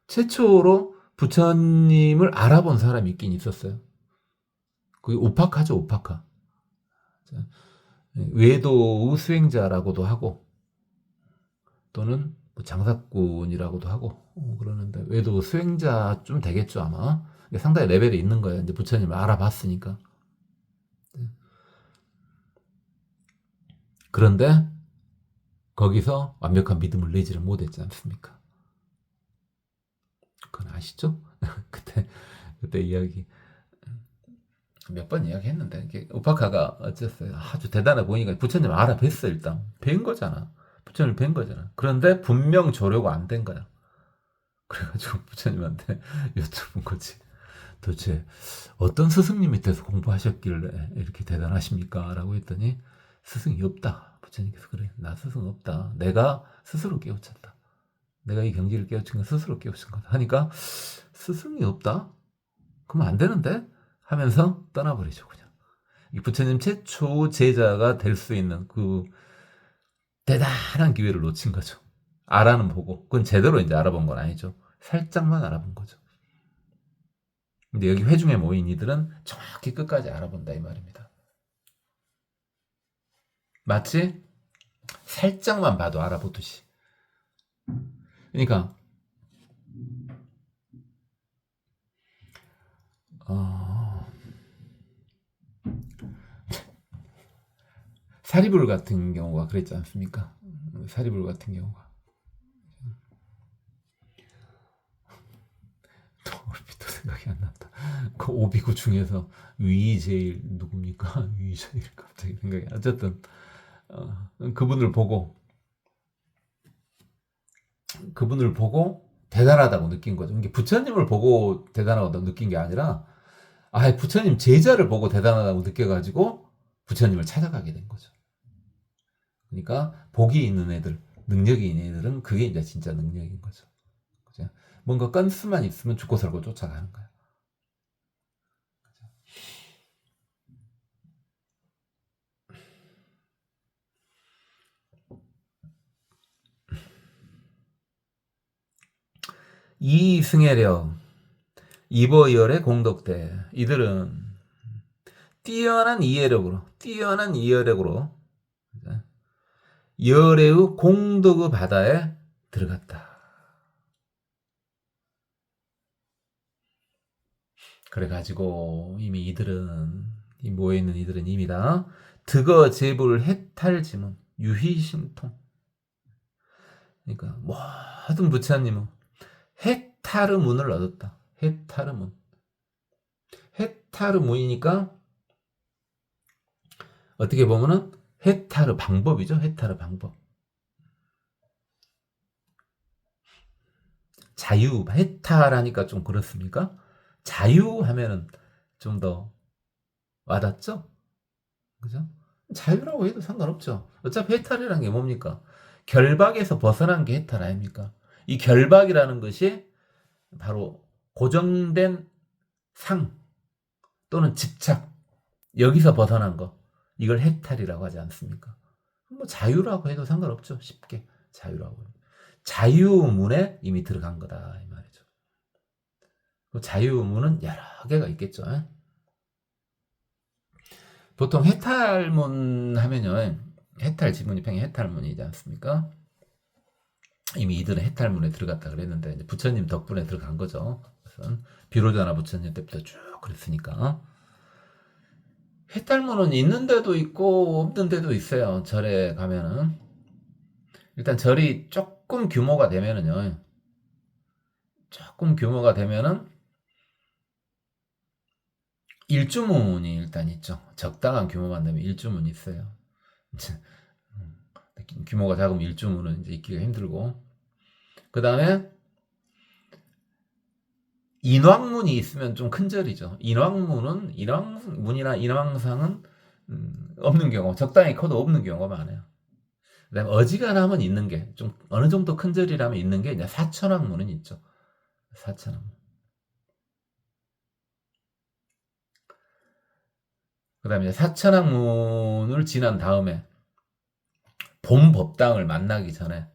최초로 부처님을 알아본 사람이 있긴 있었어요. 그게 오파카죠, 오파카. 외도의 수행자라고도 하고, 또는 장사꾼이라고도 하고 그러는데, 외도 수행자 좀 되겠죠 아마. 상당히 레벨이 있는 거예요. 이제 부처님을 알아봤으니까. 그런데 거기서 완벽한 믿음을 내지를 못했지 않습니까? 그건 아시죠? 그때 이야기 몇 번 이야기했는데, 우파카가 어쨌어요. 아주 대단해 보니까 부처님 알아뵀어. 일단 뵌 거잖아. 부처님을 뵌 거잖아. 그런데 분명 조료가 안 된 거야. 그래가지고 부처님한테 여쭤본 거지. 도대체 어떤 스승님 밑에서 공부하셨길래 이렇게 대단하십니까? 라고 했더니, 스승이 없다. 부처님께서 그래. 나 스승 없다. 내가 스스로 깨우쳤다. 내가 이 경지를 깨우친 건 스스로 깨우친 거다. 하니까, 스승이 없다? 그러면 안 되는데? 하면서 떠나버리죠, 그냥. 이 부처님 최초 제자가 될 수 있는 그 대단한 기회를 놓친 거죠. 알아는 보고. 그건 제대로 이제 알아본 건 아니죠. 살짝만 알아본 거죠. 근데 여기 회중에 모인 이들은 정확히 끝까지 알아본다 이 말입니다. 마치 살짝만 봐도 알아보듯이. 그러니까 사리불 같은 경우가 그랬지 않습니까? 사리불 같은 경우가 또 얼핏 또 생각이 안 난다. 그 오비구 중에서 위 제일 누굽니까? 위 제일 갑자기 생각이. 어쨌든 그분을 보고 대단하다고 느낀 거죠. 이게 부처님을 보고 대단하다고 느낀 게 아니라 부처님 제자를 보고 대단하다고 느껴가지고 부처님을 찾아가게 된 거죠. 그러니까 복이 있는 애들, 능력이 있는 애들은 그게 이제 진짜 능력인 거죠. 그죠? 뭔가 건수만 있으면 죽고 살고 쫓아가는 거야. 이승혜력, 이보열의 공덕대. 이들은 뛰어난 이해력으로 열애의 공덕의 바다에 들어갔다. 그래가지고 이미 이들은, 이 모여있는 이들은 이미 다 득어 제불 해탈지문 유희심통. 그러니까 모든 부처님은 해탈의 문을 얻었다. 해탈의 문. 해탈의 문이니까 어떻게 보면은 해탈의 방법이죠. 해탈의 방법. 자유, 해탈하니까 좀 그렇습니까? 자유하면은 좀 더 와닿죠? 그죠? 자유라고 해도 상관없죠. 어차피 해탈이라는 게 뭡니까? 결박에서 벗어난 게 해탈 아닙니까? 이 결박이라는 것이 바로 고정된 상 또는 집착, 여기서 벗어난 거, 이걸 해탈이라고 하지 않습니까? 뭐 자유라고 해도 상관없죠. 쉽게 자유라고. 자유문에 이미 들어간 거다 이 말이죠. 그 자유문은 여러 개가 있겠죠. 보통 해탈문 하면요, 해탈 지문이 평이 해탈문이지 않습니까? 이미 이들은 해탈문에 들어갔다 그랬는데 이제 부처님 덕분에 들어간 거죠. 그래서 비로자나 부처님 때부터 쭉 그랬으니까. 해탈문은 있는 데도 있고 없는 데도 있어요. 절에 가면은. 일단 절이 조금 규모가 되면은 일주문이 일단 있죠. 적당한 규모만 되면 일주문이 있어요. 규모가 작으면 일주문은 이제 있기가 힘들고. 그 다음에 인왕문이 있으면 좀 큰 절이죠. 인왕문이나 인왕상은 없는 경우, 적당히 커도 없는 경우가 많아요. 그다음에 어지간하면 있는 게, 좀 어느 정도 큰 절이라면 있는 게 이제 사천왕문은 있죠. 사천왕문. 그다음에 사천왕문을 지난 다음에 본 법당을 만나기 전에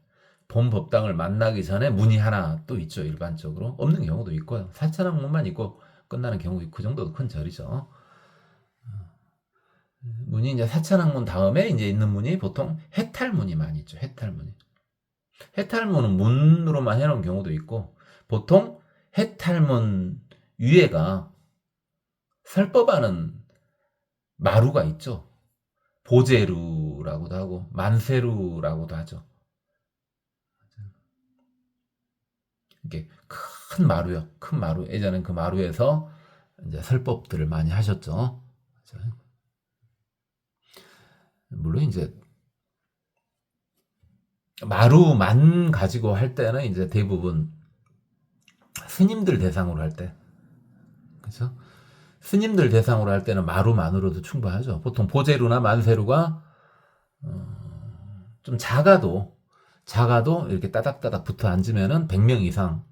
문이 하나 또 있죠. 일반적으로 없는 경우도 있고요. 사천왕문만 있고 끝나는 경우 있고, 그 정도도 큰 절이죠. 문이 이제 사천왕문 다음에 이제 있는 문이 보통 해탈문이 많이 있죠. 해탈문은 문으로만 해놓은 경우도 있고, 보통 해탈문 위에가 설법하는 마루가 있죠. 보제루라고도 하고 만세루라고도 하죠. 이게 큰 마루요. 큰 마루. 예전엔 그 마루에서 이제 설법들을 많이 하셨죠. 물론 이제 마루만 가지고 할 때는 이제 대부분 스님들 대상으로 할 때, 그렇죠? 스님들 대상으로 할 때는 마루만으로도 충분하죠. 보통 보제루나 만세루가 좀 작아도 이렇게 따닥따닥 붙어 앉으면은 100명 이상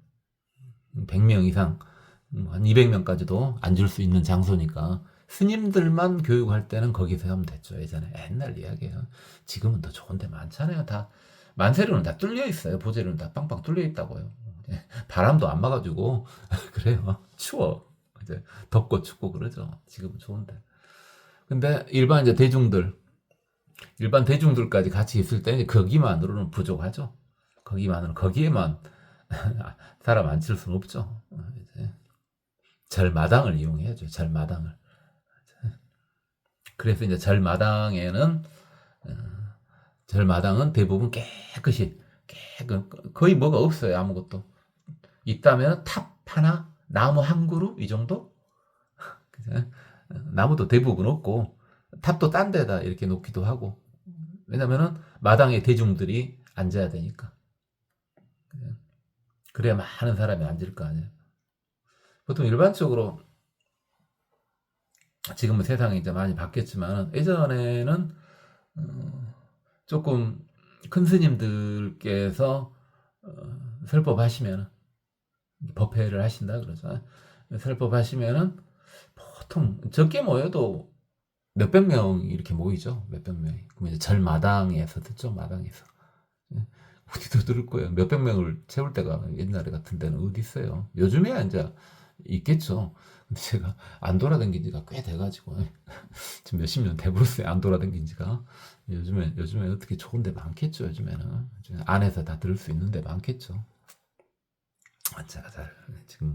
한 200명까지도 앉을 수 있는 장소니까 스님들만 교육할 때는 거기서 하면 됐죠. 예전에 옛날 이야기예요. 지금은 더 좋은 데 많잖아요. 다 만세로는 다 뚫려 있어요. 보재로는 다 빵빵 뚫려 있다고요. 바람도 안 막아주고 그래요. 추워. 이제 덥고 춥고 그러죠. 지금은 좋은데. 근데 일반 대중들까지 같이 있을 때는 거기만으로는 부족하죠. 거기에만 사람 앉힐 수는 없죠. 이제 절마당을 이용해야죠. 절마당을. 그래서 이제 절마당은 대부분 거의 뭐가 없어요. 아무것도. 있다면 탑 하나, 나무 한 그루 이 정도? 나무도 대부분 없고 탑도 딴 데다 이렇게 놓기도 하고. 왜냐면은 마당에 대중들이 앉아야 되니까. 그래야 많은 사람이 앉을 거 아니에요. 보통 일반적으로 지금은 세상이 이제 많이 바뀌었지만 예전에는 조금 큰 스님들께서 설법하시면 법회를 하신다 그러죠. 설법하시면은 보통 적게 모여도 몇백 명 이렇게 모이죠. 몇백 명이. 그럼 이제 절마당에서 듣죠. 마당에서. 어디도 들을 거예요. 몇백 명을 채울 때가 옛날에 같은 데는 어디 있어요. 요즘에야 이제 있겠죠. 근데 제가 안 돌아다닌 지가 꽤 돼가지고 지금 몇십 년 돼버렸어요. 안 돌아다닌 지가. 요즘에 어떻게 좋은 데 많겠죠. 요즘에는 안에서 다 들을 수 있는 데 많겠죠. 제가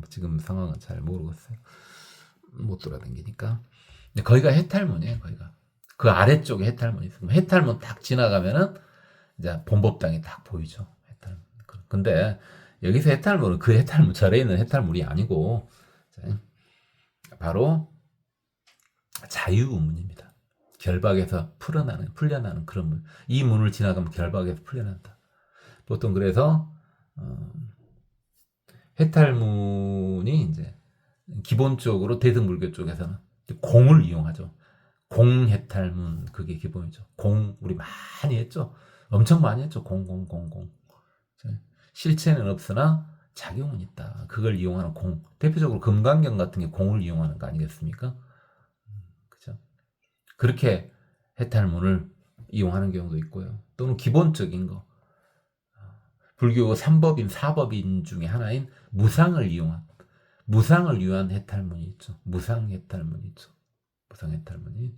지금 상황은 잘 모르겠어요. 못 돌아다니니까. 근데 거기가 해탈문이에요. 거기가 그 아래쪽에 해탈문이 있어요. 해탈문 딱 지나가면은 이제 본법당이 딱 보이죠. 해탈문. 근데 여기서 해탈문은 그 해탈문 절에 있는 해탈문이 아니고 바로 자유문입니다. 결박에서 풀려나는 그런 문. 이 문을 지나가면 결박에서 풀려난다. 보통 그래서 해탈문이 이제 기본적으로 대승불교 쪽에서는 공을 이용하죠. 공해탈문 그게 기본이죠. 공 우리 많이 했죠. 엄청 많이 했죠. 공. 실체는 없으나 작용은 있다. 그걸 이용하는 공. 대표적으로 금강경 같은 게 공을 이용하는 거 아니겠습니까? 그죠? 그렇게 해탈문을 이용하는 경우도 있고요. 또는 기본적인 거. 불교 3법인 4법인 중에 하나인 무상을 위한 해탈문이 있죠. 무상 해탈문이 있죠. 무상 해탈문이.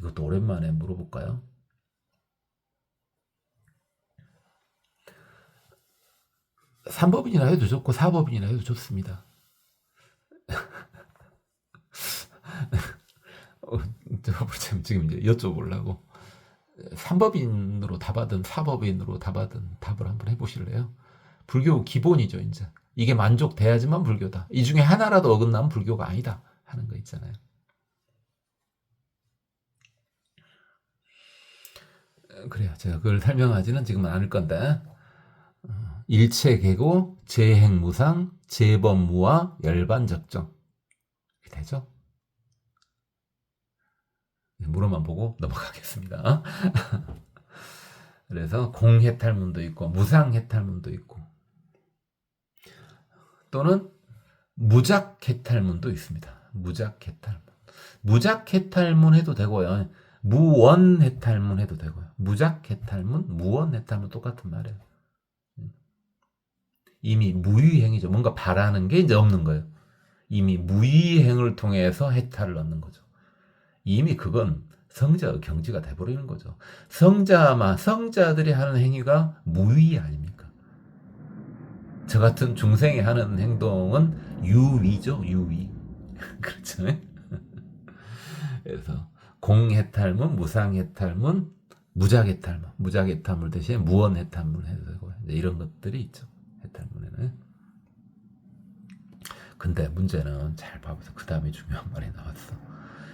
이것도 오랜만에 물어볼까요? 3법인이나 해도 좋고 4법인이나 해도 좋습니다. 지금 이제 여쭤보려고 3법인으로 답하든 4법인으로 답하든 답을 한번 해보실래요? 불교 기본이죠. 이제 이게 만족돼야지만 불교다. 이 중에 하나라도 어긋나면 불교가 아니다 하는 거 있잖아요. 그래요. 제가 그걸 설명하지는 지금은 않을 건데 일체계고 재행무상 재범무와 열반적정 이렇게 되죠. 물어만 보고 넘어가겠습니다. 그래서 공해탈문도 있고 무상해탈문도 있고 또는 무작해탈문도 있습니다. 무작해탈문 해도 되고요. 무원해탈문 해도 되고요. 무작해탈문, 무원해탈문 똑같은 말이에요. 이미 무위행이죠. 뭔가 바라는 게 이제 없는 거예요. 이미 무위행을 통해서 해탈을 얻는 거죠. 이미 그건 성자의 경지가 돼버리는 거죠. 성자들이 하는 행위가 무위 아닙니까? 저 같은 중생이 하는 행동은 유위죠, 유위. 그렇죠. 그래서 공해탈문, 무상해탈문, 무작해탈문 대신에 무원해탈문 해도 되고 이런 것들이 있죠. 해탈문에는. 근데 문제는 잘 봐보세요. 그 다음에 중요한 말이 나왔어.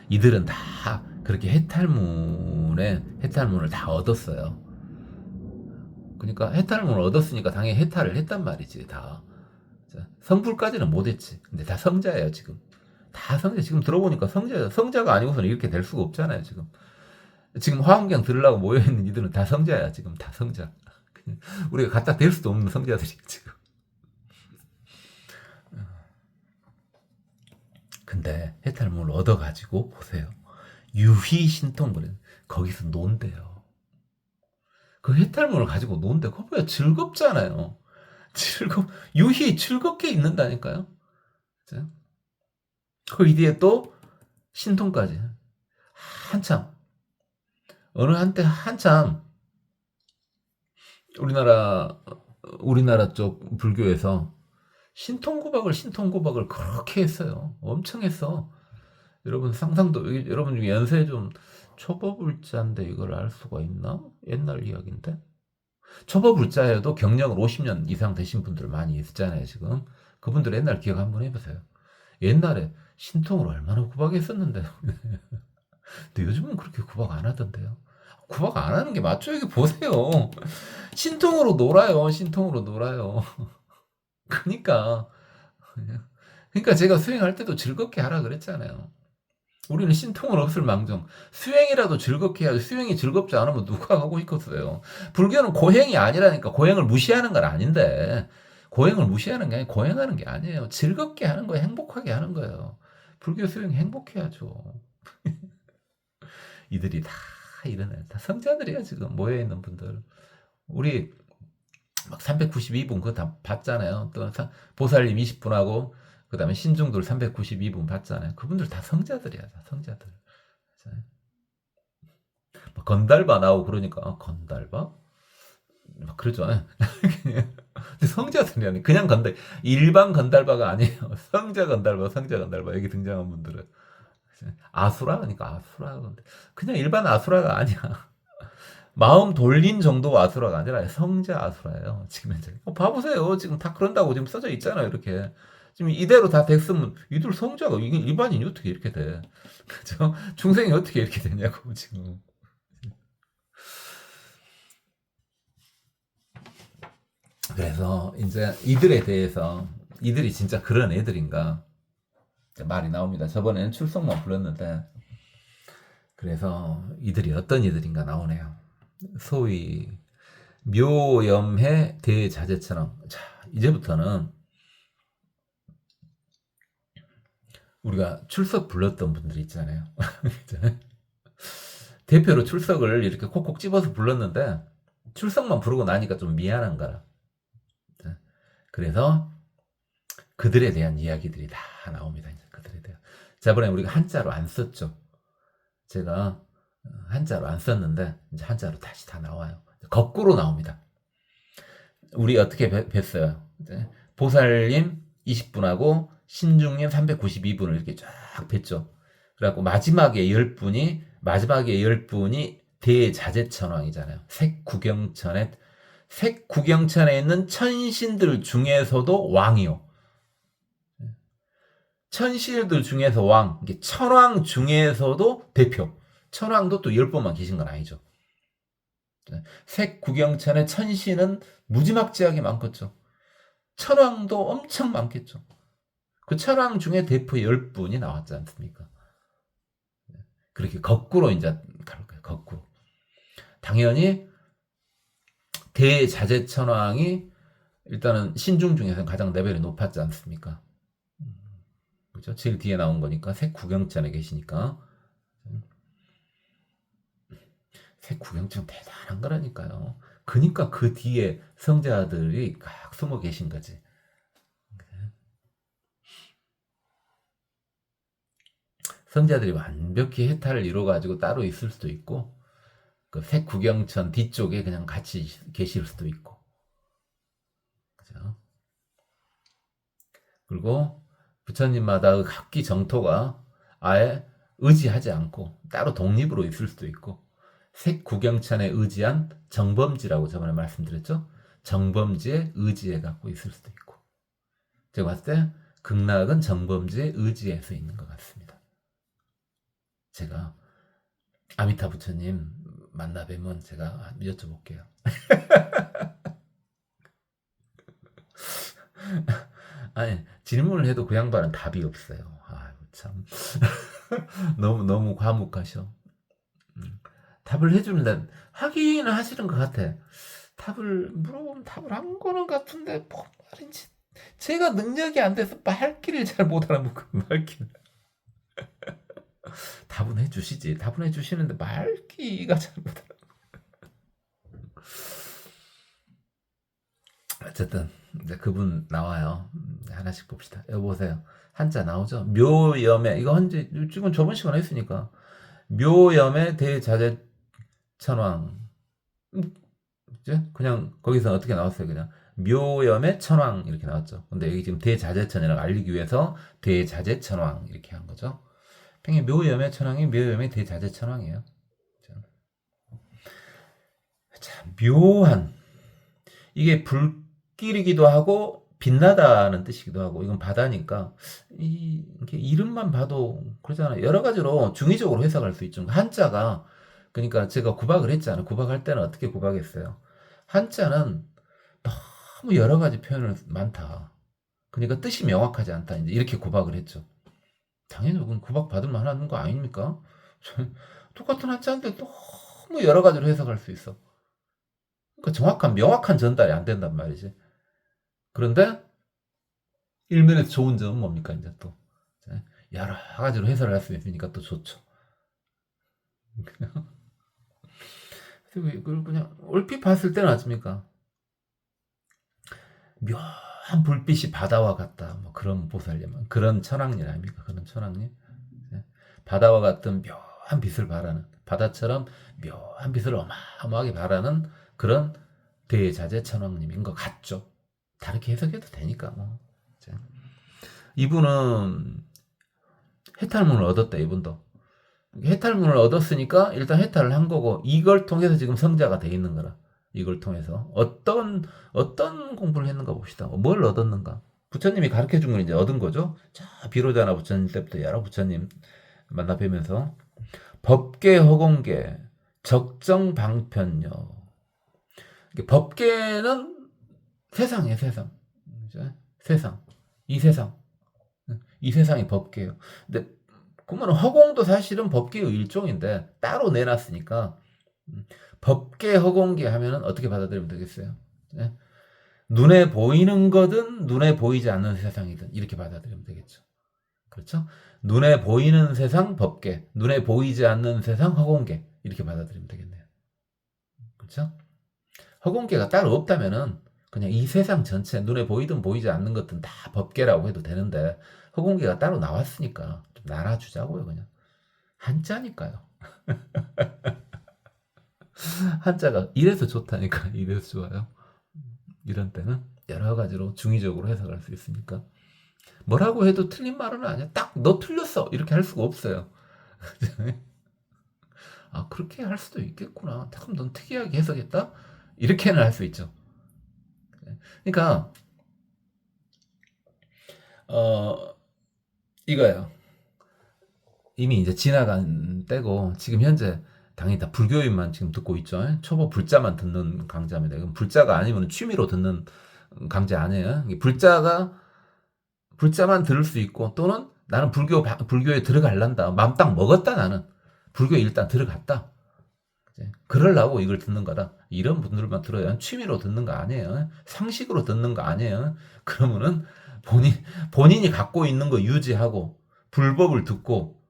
이들은 다 그렇게 해탈문을 다 얻었어요. 그러니까 해탈문을 얻었으니까 당연히 해탈을 했단 말이지. 다 성불까지는 못했지. 근데 다 성자예요 지금. 다 성자. 지금 들어보니까 성자예요. 성자가 아니고서는 이렇게 될 수가 없잖아요 지금. 지금 화엄경 들으려고 모여있는 이들은 다 성자야 지금. 다 성자. 우리가 갖다 댈 수도 없는 성자들이 지금. 그런데 해탈물을 얻어가지고 보세요. 유희 신통부는 거기서 논대요. 그 해탈물을 가지고 논대. 그거 뭐야 즐겁잖아요. 유희 즐겁게 있는다니까요. 그 뒤에 또 신통까지 한참 어느 한때 한참 우리나라 쪽 불교에서 신통구박을 그렇게 했어요. 엄청 했어. 여러분 상상도 여러분 중에 연세 좀 초보불자인데 이걸 알 수가 있나? 옛날 이야기인데. 초보불자여도 경력을 50년 이상 되신 분들 많이 있잖아요, 지금. 그분들 옛날 기억 한번 해보세요. 옛날에 신통을 얼마나 구박했었는데. 근데 요즘은 그렇게 구박 안 하던데요. 구박 안 하는 게 맞죠? 여기 보세요. 신통으로 놀아요. 신통으로 놀아요. 그러니까 제가 수행할 때도 즐겁게 하라 그랬잖아요. 우리는 신통은 없을 망정 수행이라도 즐겁게 해야지. 수행이 즐겁지 않으면 누가 하고 있겠어요. 불교는 고행이 아니라니까. 고행을 무시하는 건 아닌데 고행을 무시하는 게 아니고 고행하는 게 아니에요. 즐겁게 하는 거예요. 행복하게 하는 거예요. 불교 수행 행복해야죠. 이들이 다 이러네. 다 성자들이야 지금 모여있는 분들. 우리 막 392분 그거 다 봤잖아요. 또 보살님 20분하고 그 다음에 신중들 392분 봤잖아요. 그분들 다 성자들이야. 다 성자들. 막 건달바 나오고 그러니까 건달바? 막 그러죠. 성자들이 그냥 일반 건달바가 아니에요. 성자 건달바 여기 등장한 분들은 아수라 그러니까 아수라. 그냥 일반 아수라가 아니야. 마음 돌린 정도 아수라가 아니라 성자 아수라예요. 지금 현재. 봐보세요. 지금 다 그런다고 지금 써져 있잖아요. 이렇게. 지금 이대로 다 됐으면 이들 성자가 이게 일반인이 어떻게 이렇게 돼? 그죠? 중생이 어떻게 이렇게 되냐고 지금. 그래서 이제 이들에 대해서 이들이 진짜 그런 애들인가 말이 나옵니다. 저번에는 출석만 불렀는데 그래서 이들이 어떤 이들인가 나오네요. 소위 묘염해 대자재처럼. 자, 이제부터는 우리가 출석 불렀던 분들이 있잖아요. 대표로 출석을 이렇게 콕콕 집어서 불렀는데 출석만 부르고 나니까 좀 미안한 거라. 그래서 그들에 대한 이야기들이 다 나옵니다. 이제 그들에 대한. 저번에 우리가 한자로 안 썼죠. 제가 한자로 안 썼는데 이제 한자로 다시 다 나와요. 거꾸로 나옵니다. 우리 어떻게 뵀어요? 보살님 20분하고 신중님 392분을 이렇게 쫙 뵀죠. 그래갖고 마지막에 10분이 대자재천왕이잖아요. 색구경천에 있는 천신들 중에서도 왕이요. 천신들 중에서 왕, 이게 천왕 중에서도 대표. 천왕도 또 10분만 계신 건 아니죠. 색구경천의 천신은 무지막지하게 많겠죠. 천왕도 엄청 많겠죠. 그 천왕 중에 대표 10분이 나왔지 않습니까? 그렇게 거꾸로 이제 갈 거예요. 거꾸로. 당연히 대자재천왕이 일단은 신중 중에서는 가장 레벨이 높았지 않습니까? 그죠? 제일 뒤에 나온 거니까 색구경천에 계시니까. 색구경천 대단한 거라니까요. 그러니까 그 뒤에 성자들이 각 숨어 계신 거지. 성자들이 완벽히 해탈을 이루어가지고 따로 있을 수도 있고, 그 색구경천 뒤쪽에 그냥 같이 계실 수도 있고. 그죠? 그리고 부처님마다 그 각기 정토가 아예 의지하지 않고 따로 독립으로 있을 수도 있고, 색구경천에 의지한 정범지라고 저번에 말씀드렸죠? 정범지에 의지해 갖고 있을 수도 있고. 제가 봤을 때 극락은 정범지에 의지해서 있는 것 같습니다. 제가 아미타 부처님 만나 뵈면 제가 여쭤볼게요. 아니, 질문을 해도 그 양반은 답이 없어요. 아유, 참. 너무 과묵하셔. 답을 해주는데, 하기는 하시는 것 같아. 답을 물어보면 답을 한 거는 같은데, 뭔 말인지. 제가 능력이 안 돼서 말귀를 잘 못 알아먹고, 말귀를. 답은 해주시지. 답은 해주시는데 말기가 잘 못해. 어쨌든 이제 그분 나와요. 하나씩 봅시다. 여보세요. 한자 나오죠? 묘염에 이거 현재 지금 저번 시간에 했으니까 묘염에 대자재천왕. 이제 그냥 거기서 어떻게 나왔어요? 그냥 묘염의 천왕 이렇게 나왔죠. 근데 여기 지금 대자재천이라고 알리기 위해서 대자재천왕 이렇게 한 거죠. 평행 묘염의 천왕이 묘염의 대자재천왕이에요. 자, 묘한 이게 불길이기도 하고 빛나다는 뜻이기도 하고 이건 바다니까 이렇게 이름만 봐도 그러잖아요. 여러 가지로 중의적으로 해석할 수 있죠. 한자가 그러니까 제가 구박을 했잖아요. 구박할 때는 어떻게 구박했어요? 한자는 너무 여러 가지 표현을 많다. 그러니까 뜻이 명확하지 않다. 이제 이렇게 구박을 했죠. 당연히 그건 구박 받을 만한 거 아닙니까? 똑같은 한자인데 너무 여러 가지로 해석할 수 있어. 그러니까 정확한 명확한 전달이 안 된단 말이지. 그런데 일면에서 좋은 점은 뭡니까? 이제 또 여러 가지로 해설을 할 수 있으니까 또 좋죠. 그리고 이걸 그냥 얼핏 봤을 때는 어떻습니까? 묘한 불빛이 바다와 같다. 뭐 그런 보살님, 그런 천왕님 아닙니까? 그런 천왕님. 바다와 같은 묘한 빛을 발하는 바다처럼 묘한 빛을 어마어마하게 발하는 그런 대자재 천왕님인 것 같죠. 다르게 해석해도 되니까 뭐. 이분은 해탈문을 얻었다. 이분도 해탈문을 얻었으니까 일단 해탈을 한 거고 이걸 통해서 지금 성자가 돼 있는 거라. 이걸 통해서 어떤 공부를 했는가 봅시다. 뭘 얻었는가? 부처님이 가르쳐 준 걸 이제 얻은 거죠. 자, 비로자나 부처님 때부터 여러 부처님 만나 뵈면서 법계 허공계 적정 방편요. 법계는 세상이에요, 세상. 세상. 이 세상. 이 세상이 법계예요. 근데 그러면 허공도 사실은 법계의 일종인데 따로 내놨으니까 법계 허공계 하면은 어떻게 받아들이면 되겠어요? 네? 눈에 보이는 거든 눈에 보이지 않는 세상이든 이렇게 받아들이면 되겠죠. 그렇죠? 눈에 보이는 세상 법계, 눈에 보이지 않는 세상 허공계 이렇게 받아들이면 되겠네요. 그렇죠? 허공계가 따로 없다면은 그냥 이 세상 전체 눈에 보이든 보이지 않는 것든 다 법계라고 해도 되는데 허공계가 따로 나왔으니까 좀 나눠주자고요. 그냥 한자니까요. 한자가 이래서 좋다니까. 이래서 좋아요. 이런 때는 여러 가지로 중의적으로 해석할 수 있으니까 뭐라고 해도 틀린 말은 아니야. 딱 너 틀렸어 이렇게 할 수가 없어요. 아, 그렇게 할 수도 있겠구나. 참 넌 특이하게 해석했다. 이렇게는 할 수 있죠. 그러니까 어 이거예요. 이미 이제 지나간 때고 지금 현재 당연히 다 불교인만 지금 듣고 있죠. 초보 불자만 듣는 강좌입니다. 이건 불자가 아니면 취미로 듣는 강좌 아니에요. 불자만 들을 수 있고 또는 나는 불교에 들어갈란다. 맘 딱 먹었다 나는. 불교에 일단 들어갔다. 그러려고 이걸 듣는 거다. 이런 분들만 들어야 취미로 듣는 거 아니에요. 상식으로 듣는 거 아니에요. 그러면은 본인이 갖고 있는 거 유지하고 불법을 듣고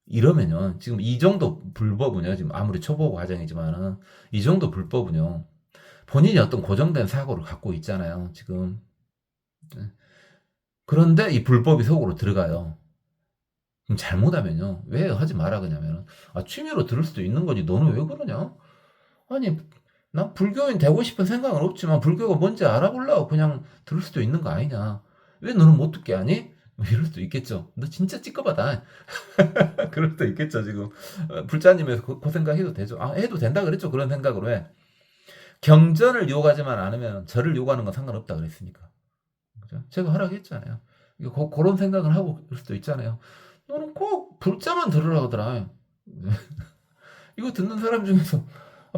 이러면요. 지금 이 정도 불법은요. 지금 아무리 초보 과정이지만은 이 정도 불법은요. 본인이 어떤 고정된 사고를 갖고 있잖아요. 지금. 그런데 이 불법이 속으로 들어가요. 그럼 잘못하면요. 왜 하지 마라 그냐면 아, 취미로 들을 수도 있는 거지. 너는 왜 그러냐? 아니, 난 불교인 되고 싶은 생각은 없지만 불교가 뭔지 알아보려고 그냥 들을 수도 있는 거 아니냐. 왜 너는 못 듣게 하니? 뭐 이럴 수도 있겠죠. 너 진짜 찌꺼바다. 그럴 수도 있겠죠, 지금. 불자님에서 그 생각 해도 되죠. 아, 해도 된다 그랬죠. 그런 생각으로 해. 경전을 요구하지만 않으면 절을 요구하는 건 상관없다 그랬으니까. 그죠? 제가 허락했잖아요. 그런 생각을 하고 그럴 수도 있잖아요. 너는 꼭 불자만 들으라고 하더라. 이거 듣는 사람 중에서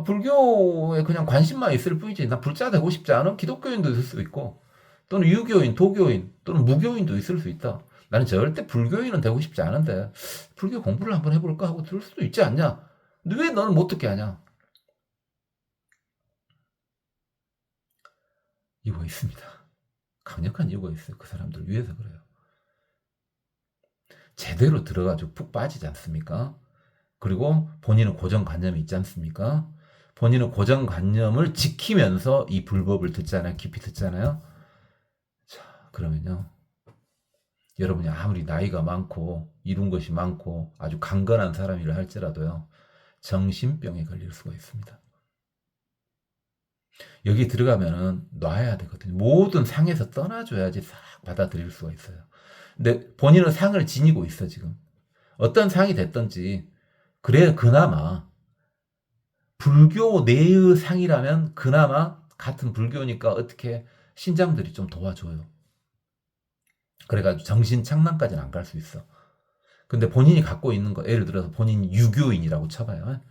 불교에 그냥 관심만 있을 뿐이지 나 불자 되고 싶지 않은 기독교인도 있을 수 있고 또는 유교인, 도교인 또는 무교인도 있을 수 있다. 나는 절대 불교인은 되고 싶지 않은데 불교 공부를 한번 해볼까 하고 들을 수도 있지 않냐. 근데 왜 너는 못 듣게 하냐. 이유가 있습니다. 강력한 이유가 있어요. 그 사람들 위해서 그래요. 제대로 들어가지고 푹 빠지지 않습니까? 그리고 본인은 고정관념이 있지 않습니까? 본인은 고정관념을 지키면서 이 불법을 듣잖아요. 깊이 듣잖아요. 자, 그러면요. 여러분이 아무리 나이가 많고 이룬 것이 많고 아주 강건한 사람이라 할지라도요. 정신병에 걸릴 수가 있습니다. 여기 들어가면은 놔야 되거든요. 모든 상에서 떠나줘야지 싹 받아들일 수가 있어요. 근데 본인은 상을 지니고 있어, 지금. 어떤 상이 됐든지, 그래, 그나마, 불교 내의 상이라면 그나마 같은 불교니까 어떻게 신장들이 좀 도와줘요. 그래가지고 정신 착란까지는 안 갈 수 있어. 근데 본인이 갖고 있는 거, 예를 들어서 본인이 유교인이라고 쳐봐요.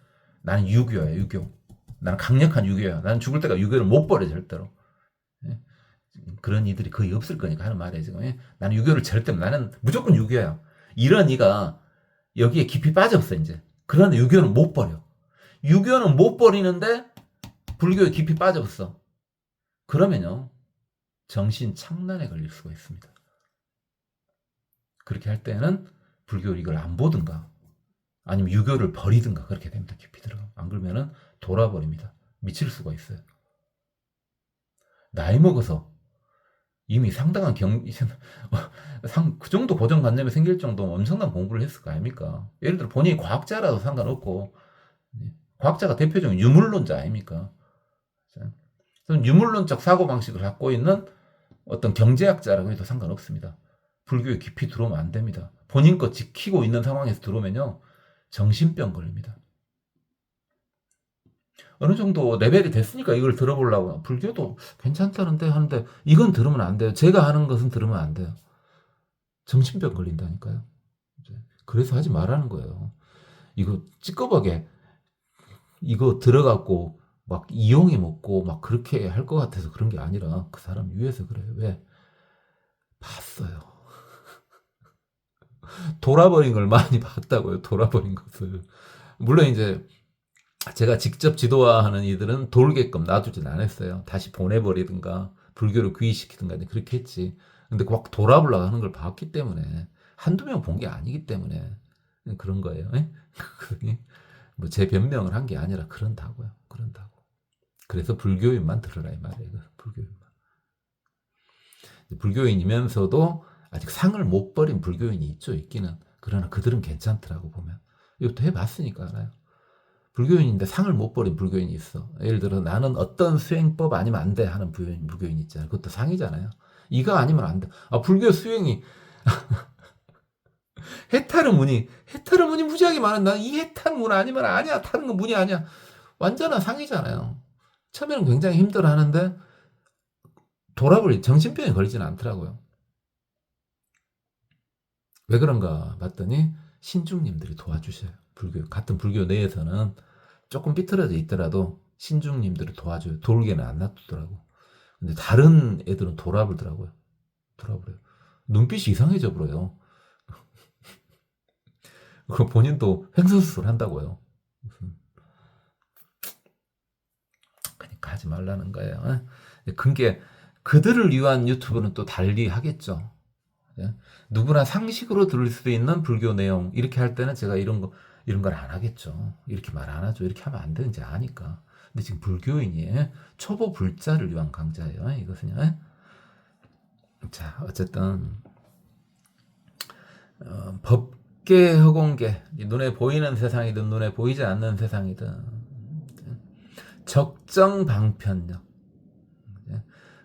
나는 유교야, 유교. 나는 강력한 유교야. 나는 죽을 때가 유교를 못 버려, 절대로. 예? 그런 이들이 거의 없을 거니까 하는 말이에요, 지금. 예? 나는 유교를 절대, 나는 무조건 유교야. 이런 이가 여기에 깊이 빠졌어, 이제. 그러나 유교는 못 버려. 유교는 못 버리는데 불교에 깊이 빠졌어. 그러면요, 정신 착란에 걸릴 수가 있습니다. 그렇게 할 때는 불교를 이걸 안 보든가, 아니면 유교를 버리든가 그렇게 됩니다. 깊이 들어가. 안 그러면은 돌아버립니다. 미칠 수가 있어요. 나이 먹어서 이미 상당한 그 정도 고정관념이 생길 정도면 엄청난 공부를 했을 거 아닙니까? 예를 들어 본인이 과학자라도 상관없고, 과학자가 대표적인 유물론자 아닙니까? 유물론적 사고방식을 갖고 있는 어떤 경제학자라고 해도 상관없습니다. 불교에 깊이 들어오면 안 됩니다. 본인 것 지키고 있는 상황에서 들어오면요, 정신병 걸립니다. 어느 정도 레벨이 됐으니까 이걸 들어보려고. 불교도 괜찮다는데 하는데 이건 들으면 안 돼요. 제가 하는 것은 들으면 안 돼요. 정신병 걸린다니까요. 그래서 하지 말라는 거예요. 이거 찌꺼하게 이거 들어갖고 막 이용해 먹고 막 그렇게 할 것 같아서 그런 게 아니라 그 사람 위해서 그래요. 왜? 봤어요. 돌아버린 걸 많이 봤다고요. 돌아버린 것을. 물론 이제 제가 직접 지도하는 이들은 돌게끔 놔두진 않았어요. 다시 보내버리든가 불교를 귀의시키든가 그렇게 했지. 근데 막 돌아보려고 하는 걸 봤기 때문에, 한두 명 본 게 아니기 때문에 그런 거예요. 뭐 제 변명을 한 게 아니라 그런다고요. 그런다고. 그래서 불교인만 들으라 이 말이에요. 불교인만. 불교인이면서도 아직 상을 못 버린 불교인이 있죠. 있기는. 그러나 그들은 괜찮더라고 보면. 이것도 해봤으니까 알아요. 불교인인데 상을 못 버린 불교인이 있어. 예를 들어 나는 어떤 수행법 아니면 안 돼 하는 불교인 있잖아요. 그것도 상이잖아요. 이거 아니면 안 돼. 아, 불교 수행이 해탈의 문이 무지하게 많은, 나는 이 해탈 문 아니면 아니야. 타는 건 문이 아니야. 완전한 상이잖아요. 처음에는 굉장히 힘들어 하는데 돌아버리 정신병에 걸리지는 않더라고요. 왜 그런가 봤더니 신중님들이 도와주셔요. 같은 불교 내에서는 조금 삐뚤어져 있더라도 신중님들이 도와줘요. 돌게는 안 놔두더라고. 근데 다른 애들은 돌아버리더라고요. 돌아버려요. 눈빛이 이상해져 버려요. 그 본인도 횡설수설 한다고요. 그러니까 하지 말라는 거예요. 그게 그들을 위한 유튜브는 또 달리 하겠죠. 누구나 상식으로 들을 수 있는 불교 내용 이렇게 할 때는 제가 이런 걸 안 하겠죠. 이렇게 말 안 하죠. 이렇게 하면 안 되는지 아니까. 근데 지금 불교인이 초보 불자를 위한 강좌예요. 이것은요. 자, 어쨌든 법계 허공계, 눈에 보이는 세상이든 눈에 보이지 않는 세상이든 적정 방편력,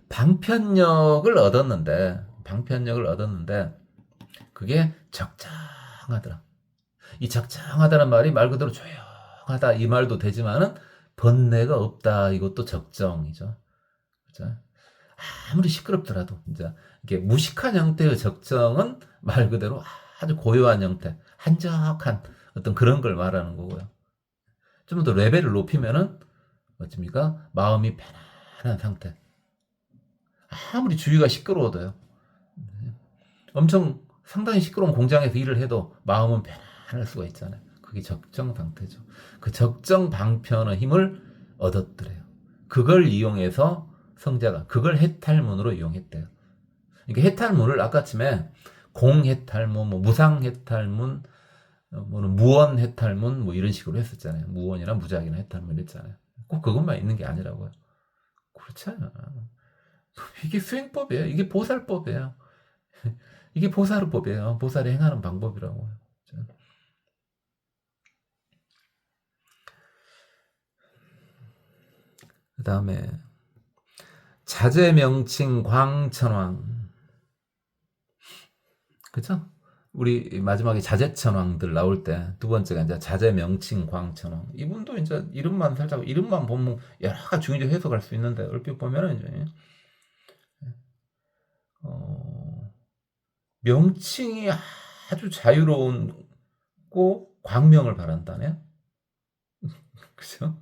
방편력을 얻었는데 그게 적정하더라. 이 적정하다는 말이 말 그대로 조용하다 이 말도 되지만은 번뇌가 없다, 이것도 적정이죠. 그렇죠? 아무리 시끄럽더라도 이제 이게 무식한 형태의 적정은 말 그대로 아주 고요한 형태, 한적한 어떤 그런 걸 말하는 거고요. 좀 더 레벨을 높이면은 어찌입니까? 마음이 편안한 상태. 아무리 주위가 시끄러워도요. 엄청 상당히 시끄러운 공장에서 일을 해도 마음은 편안할 수가 있잖아요. 그게 적정 상태죠. 그 적정 방편의 힘을 얻었더래요. 그걸 이용해서 성자가 그걸 해탈문으로 이용했대요. 그러니까 해탈문을 아까쯤에 공해탈문, 뭐 무상해탈문, 뭐는 무원해탈문 뭐 이런 식으로 했었잖아요. 무원이나 무작이나 해탈문 이랬잖아요. 꼭 그것만 있는 게 아니라고요. 그렇지 않아. 이게 수행법이에요. 이게 보살법이에요. 이게 보살법이에요. 보살이 행하는 방법이라고요. 그 다음에 자재명칭 광천왕, 그죠? 우리 마지막에 자재천왕들 나올 때 두 번째가 이제 자재명칭 광천왕. 이분도 이제 이름만 살짝 이름만 보면 여러 가지 중의적 해석할 수 있는데 얼핏 보면은 이제 명칭이 아주 자유로운고 광명을 바란다네. 그죠?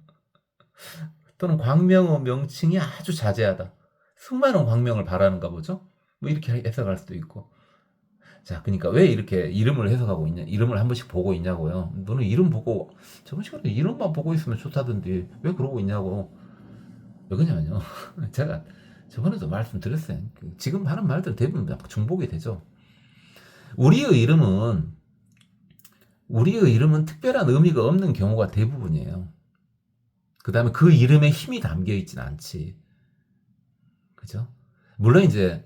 또는 광명의 명칭이 아주 자제하다. 수많은 광명을 바라는가 보죠? 뭐 이렇게 해석할 수도 있고. 자, 그러니까 왜 이렇게 이름을 해석하고 있냐, 이름을 한 번씩 보고 있냐고요. 너는 이름 보고, 저번 시간에 이름만 보고 있으면 좋다던데, 왜 그러고 있냐고. 왜 그러냐면요. 제가 저번에도 말씀드렸어요. 지금 하는 말들 대부분 중복이 되죠. 우리의 이름은 특별한 의미가 없는 경우가 대부분이에요. 그 다음에 그 이름에 힘이 담겨 있진 않지. 그죠? 물론 이제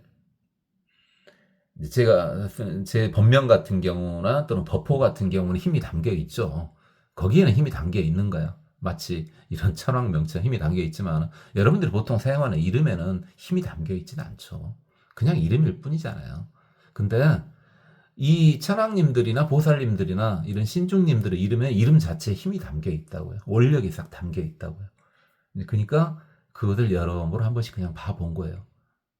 제가 제 본명 같은 경우나 또는 법호 같은 경우는 힘이 담겨 있죠. 거기에는 힘이 담겨 있는 거예요. 마치 이런 천왕명칭 힘이 담겨 있지만 여러분들이 보통 사용하는 이름에는 힘이 담겨 있지는 않죠. 그냥 이름일 뿐이잖아요. 근데 이 천왕님들이나 보살님들이나 이런 신중님들의 이름에 이름 자체에 힘이 담겨 있다고요. 원력이 싹 담겨 있다고요. 그러니까 그것을 여러모로 한 번씩 그냥 봐본 거예요.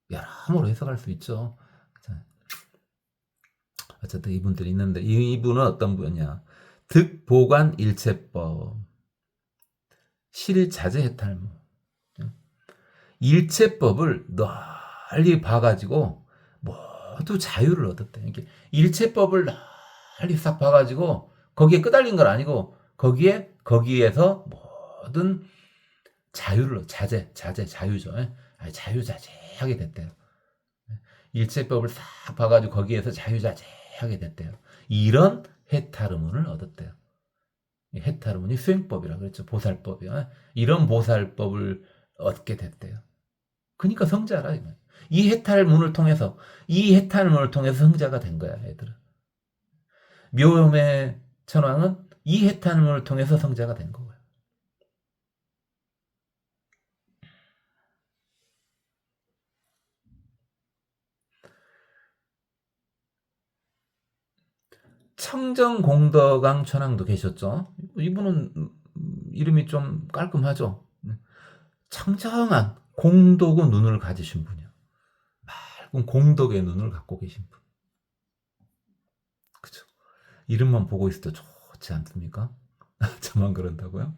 여러모로 해석할 수 있죠. 어쨌든 이분들이 있는데 이분은 어떤 분이냐? 득보관 일체법, 실자재해탈무. 일체법을 널리 봐가지고 모두 자유를 얻었대. 이렇게 일체법을 널리 싹 봐가지고 거기에 끄달린 건 아니고 거기에서 모든 자유를 자유죠. 자유자재하게 됐대요. 일체법을 싹 봐가지고 거기에서 자유자재하게 됐대요. 이런 해탈의문을 얻었대요. 해탈의문이 수행법이라 그랬죠. 보살법이요. 이런 보살법을 얻게 됐대요. 그러니까 성자라. 이 해탈문을 통해서 성자가 된 거야, 애들은. 묘음의 천왕은 이 해탈문을 통해서 성자가 된 거고요. 청정공덕왕 천왕도 계셨죠. 이분은 이름이 좀 깔끔하죠. 청정한 공덕의 눈을 가지신 분이요. 맑은 공덕의 눈을 갖고 계신 분. 그죠? 이름만 보고 있어도 좋지 않습니까? 저만 그런다고요?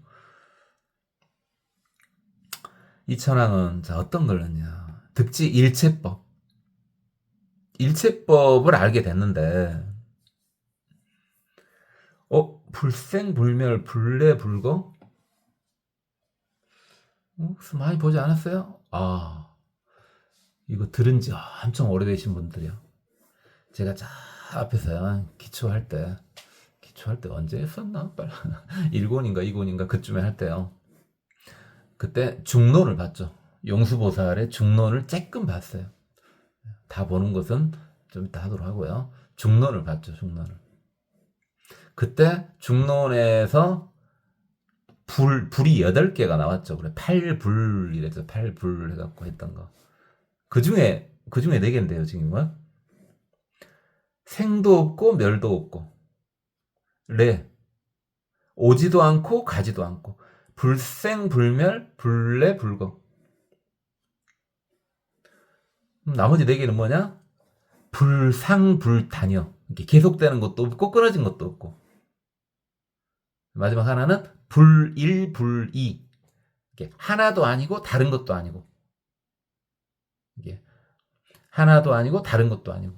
이 천왕은 자 어떤 걸 했냐? 득지 일체법. 일체법을 알게 됐는데 불생불멸 불례불거? 많이 보지 않았어요? 이거 들은 지 엄청 오래되신 분들이요. 제가 자 앞에서 기초할 때 언제 했었나? 1권인가 2권인가 그쯤에 할 때요. 그때 중론을 봤죠. 용수보살의 중론을 쬐끔 봤어요. 다 보는 것은 좀 이따 하도록 하고요. 중론을 봤죠. 중론을. 그때 중론에서 불이 8개가 나왔죠. 그래 8불이래죠. 8불 해갖고 했던 거. 그 중에 4개인데요. 지금 뭐 생도 없고 멸도 없고 오지도 않고 가지도 않고 불생불멸 불례불거. 나머지 4개는 뭐냐? 불상불단이요. 이렇게 계속되는 것도 없고 끊어진 것도 없고. 마지막 하나는 불일불이. 이게 하나도 아니고 다른 것도 아니고. 이게 하나도 아니고 다른 것도 아니고.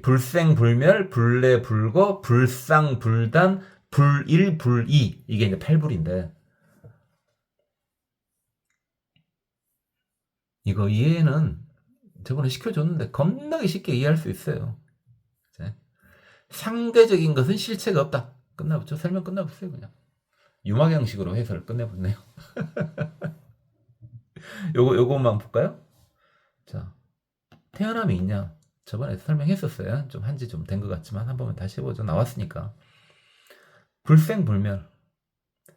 불생불멸 불례불거 불상불단 불일불이. 이게 이제 8불인데 이거 이해는 저번에 시켜줬는데 겁나게 쉽게 이해할 수 있어요. 네. 상대적인 것은 실체가 없다. 끝나붙죠. 설명 끝나붙어요. 그냥 유막 형식으로 해설을 끝내붙네요. 요것만 볼까요? 자, 태어남이 있냐? 저번에 설명했었어요. 좀 한지 좀 된 것 같지만 한 번만 다시 해보죠. 나왔으니까. 불생불멸.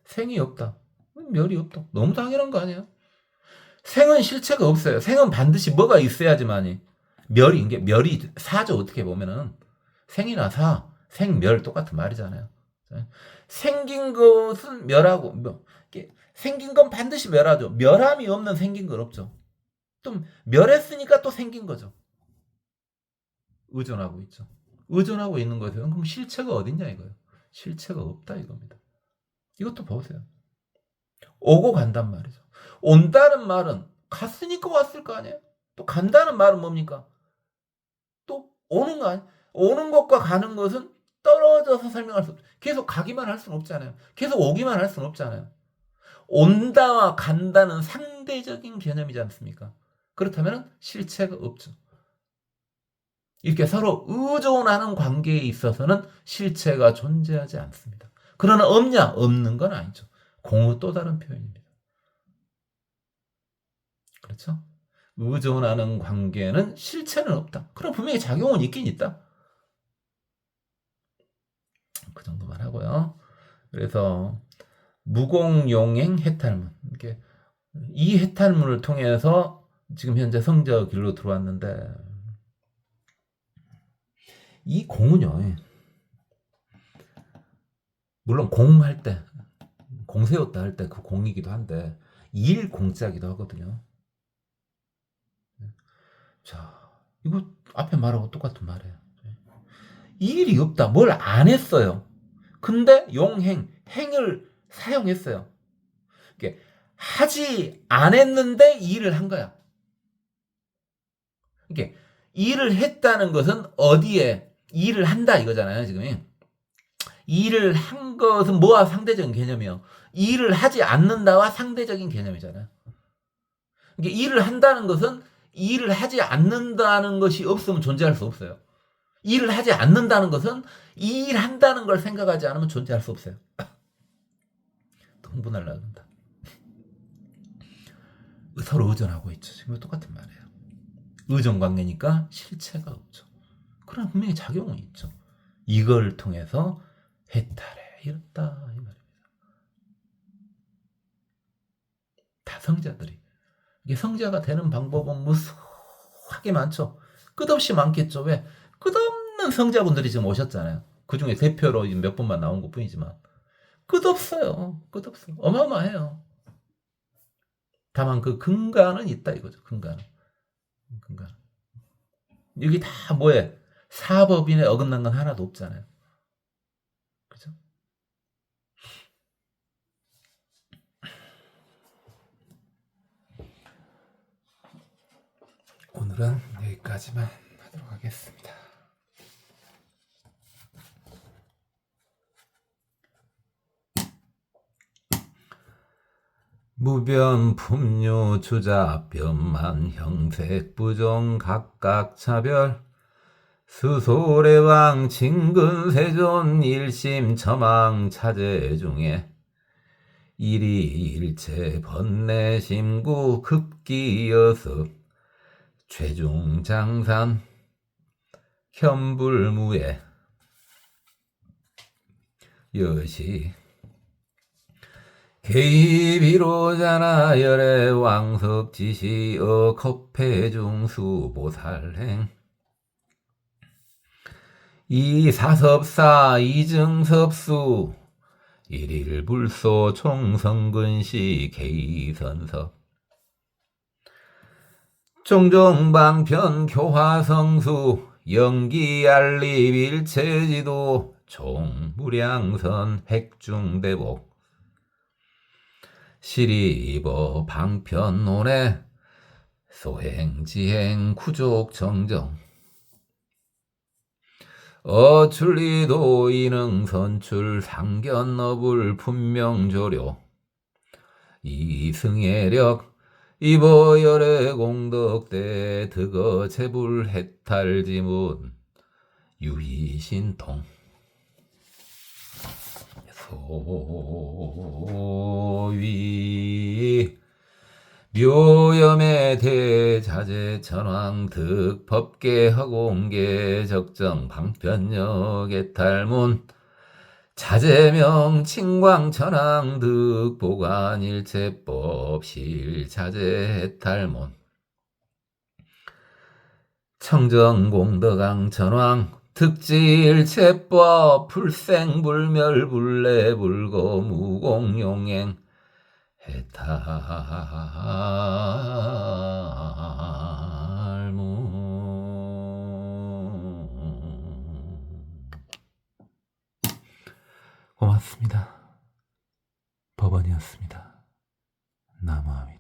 생이 없다. 멸이 없다. 너무 당연한 거 아니에요? 생은 실체가 없어요. 생은 반드시 뭐가 있어야지만이. 이게 멸이 사죠. 어떻게 보면은 생이나 사, 생멸 똑같은 말이잖아요. 생긴 것은 멸하고 생긴 건 반드시 멸하죠. 멸함이 없는 생긴 건 없죠. 또 멸했으니까 또 생긴 거죠. 의존하고 있죠. 의존하고 있는 것은 그럼 실체가 어딨냐 이거예요. 실체가 없다 이겁니다. 이것도 보세요. 오고 간단 말이죠. 온다는 말은 갔으니까 왔을 거 아니에요. 또 간다는 말은 뭡니까? 또 오는 거 아니에요. 오는 것과 가는 것은 떨어져서 설명할 수 없죠. 계속 가기만 할 수는 없잖아요. 계속 오기만 할 수는 없잖아요. 온다와 간다는 상대적인 개념이지 않습니까? 그렇다면 실체가 없죠. 이렇게 서로 의존하는 관계에 있어서는 실체가 존재하지 않습니다. 그러나 없냐? 없는 건 아니죠. 공의 또 다른 표현입니다. 그렇죠? 의존하는 관계는 실체는 없다. 그럼 분명히 작용은 있긴 있다. 그 정도만 하고요. 그래서 무공용행 해탈문. 이렇게 이 해탈문을 통해서 지금 현재 성자 길로 들어왔는데 이 공은요. 물론 공할 때 공 세웠다 할 때 그 공이기도 한데 일 공자기도 하거든요. 자, 이거 앞에 말하고 똑같은 말이에요. 일이 없다. 뭘 안 했어요. 근데 용행, 행을 사용했어요. 이게 하지 않았는데 일을 한 거야. 이게 일을 했다는 것은 어디에 일을 한다 이거잖아요, 지금. 일을 한 것은 뭐와 상대적인 개념이요? 일을 하지 않는다와 상대적인 개념이잖아요. 이게 일을 한다는 것은 일을 하지 않는다는 것이 없으면 존재할 수 없어요. 일을 하지 않는다는 것은 일한다는 걸 생각하지 않으면 존재할 수 없어요. 흥분하려고 한다. 서로 의존하고 있죠. 지금 똑같은 말이에요. 의존 관계니까 실체가 없죠. 그러나 분명히 작용은 있죠. 이걸 통해서 해탈에 이뤘다 이 말입니다. 다 성자들이. 이게 성자가 되는 방법은 무수하게 많죠. 끝없이 많겠죠. 왜? 끝없는 성자분들이 지금 오셨잖아요. 그 중에 대표로 몇 번만 나온 것 뿐이지만 끝없어요. 끝없어. 어마어마해요. 다만 그 근간은 있다 이거죠. 근간. 여기 다 뭐에 사법인에 어긋난 건 하나도 없잖아요. 그죠? 오늘은 여기까지만 하도록 하겠습니다. 무변 품류 주자 변만 형색 부종 각각 차별 수솔의 왕 진근 세존 일심 처망 차제 중에 일이 일체 번뇌 심구 급기 여습 최중 장산 현불무에 여시 개입이로자나 열의 왕석지시어 겁패중수 보살행 이사섭사 이증섭수 일일불소 총성근시 개이선섭 종종방편 교화성수 영기알립일체지도 총무량선 핵중대복 시리버 방편론에 소행지행 구족정정 어출리도 이능선출 상견업을 분명조료 이승애력 이보열의 공덕대 득어 재불 해탈지문 유희신통 소위 묘염의 대자재 천왕 득 법계 허공계 적정 방편역 해탈문 자재명 칭광 천왕 득 보관 일체법 실자재 해탈문 청정공덕왕 천왕 특지일체법 불생불멸불례불거 무공용행 해탈문. 고맙습니다. 법원이었습니다. 남아미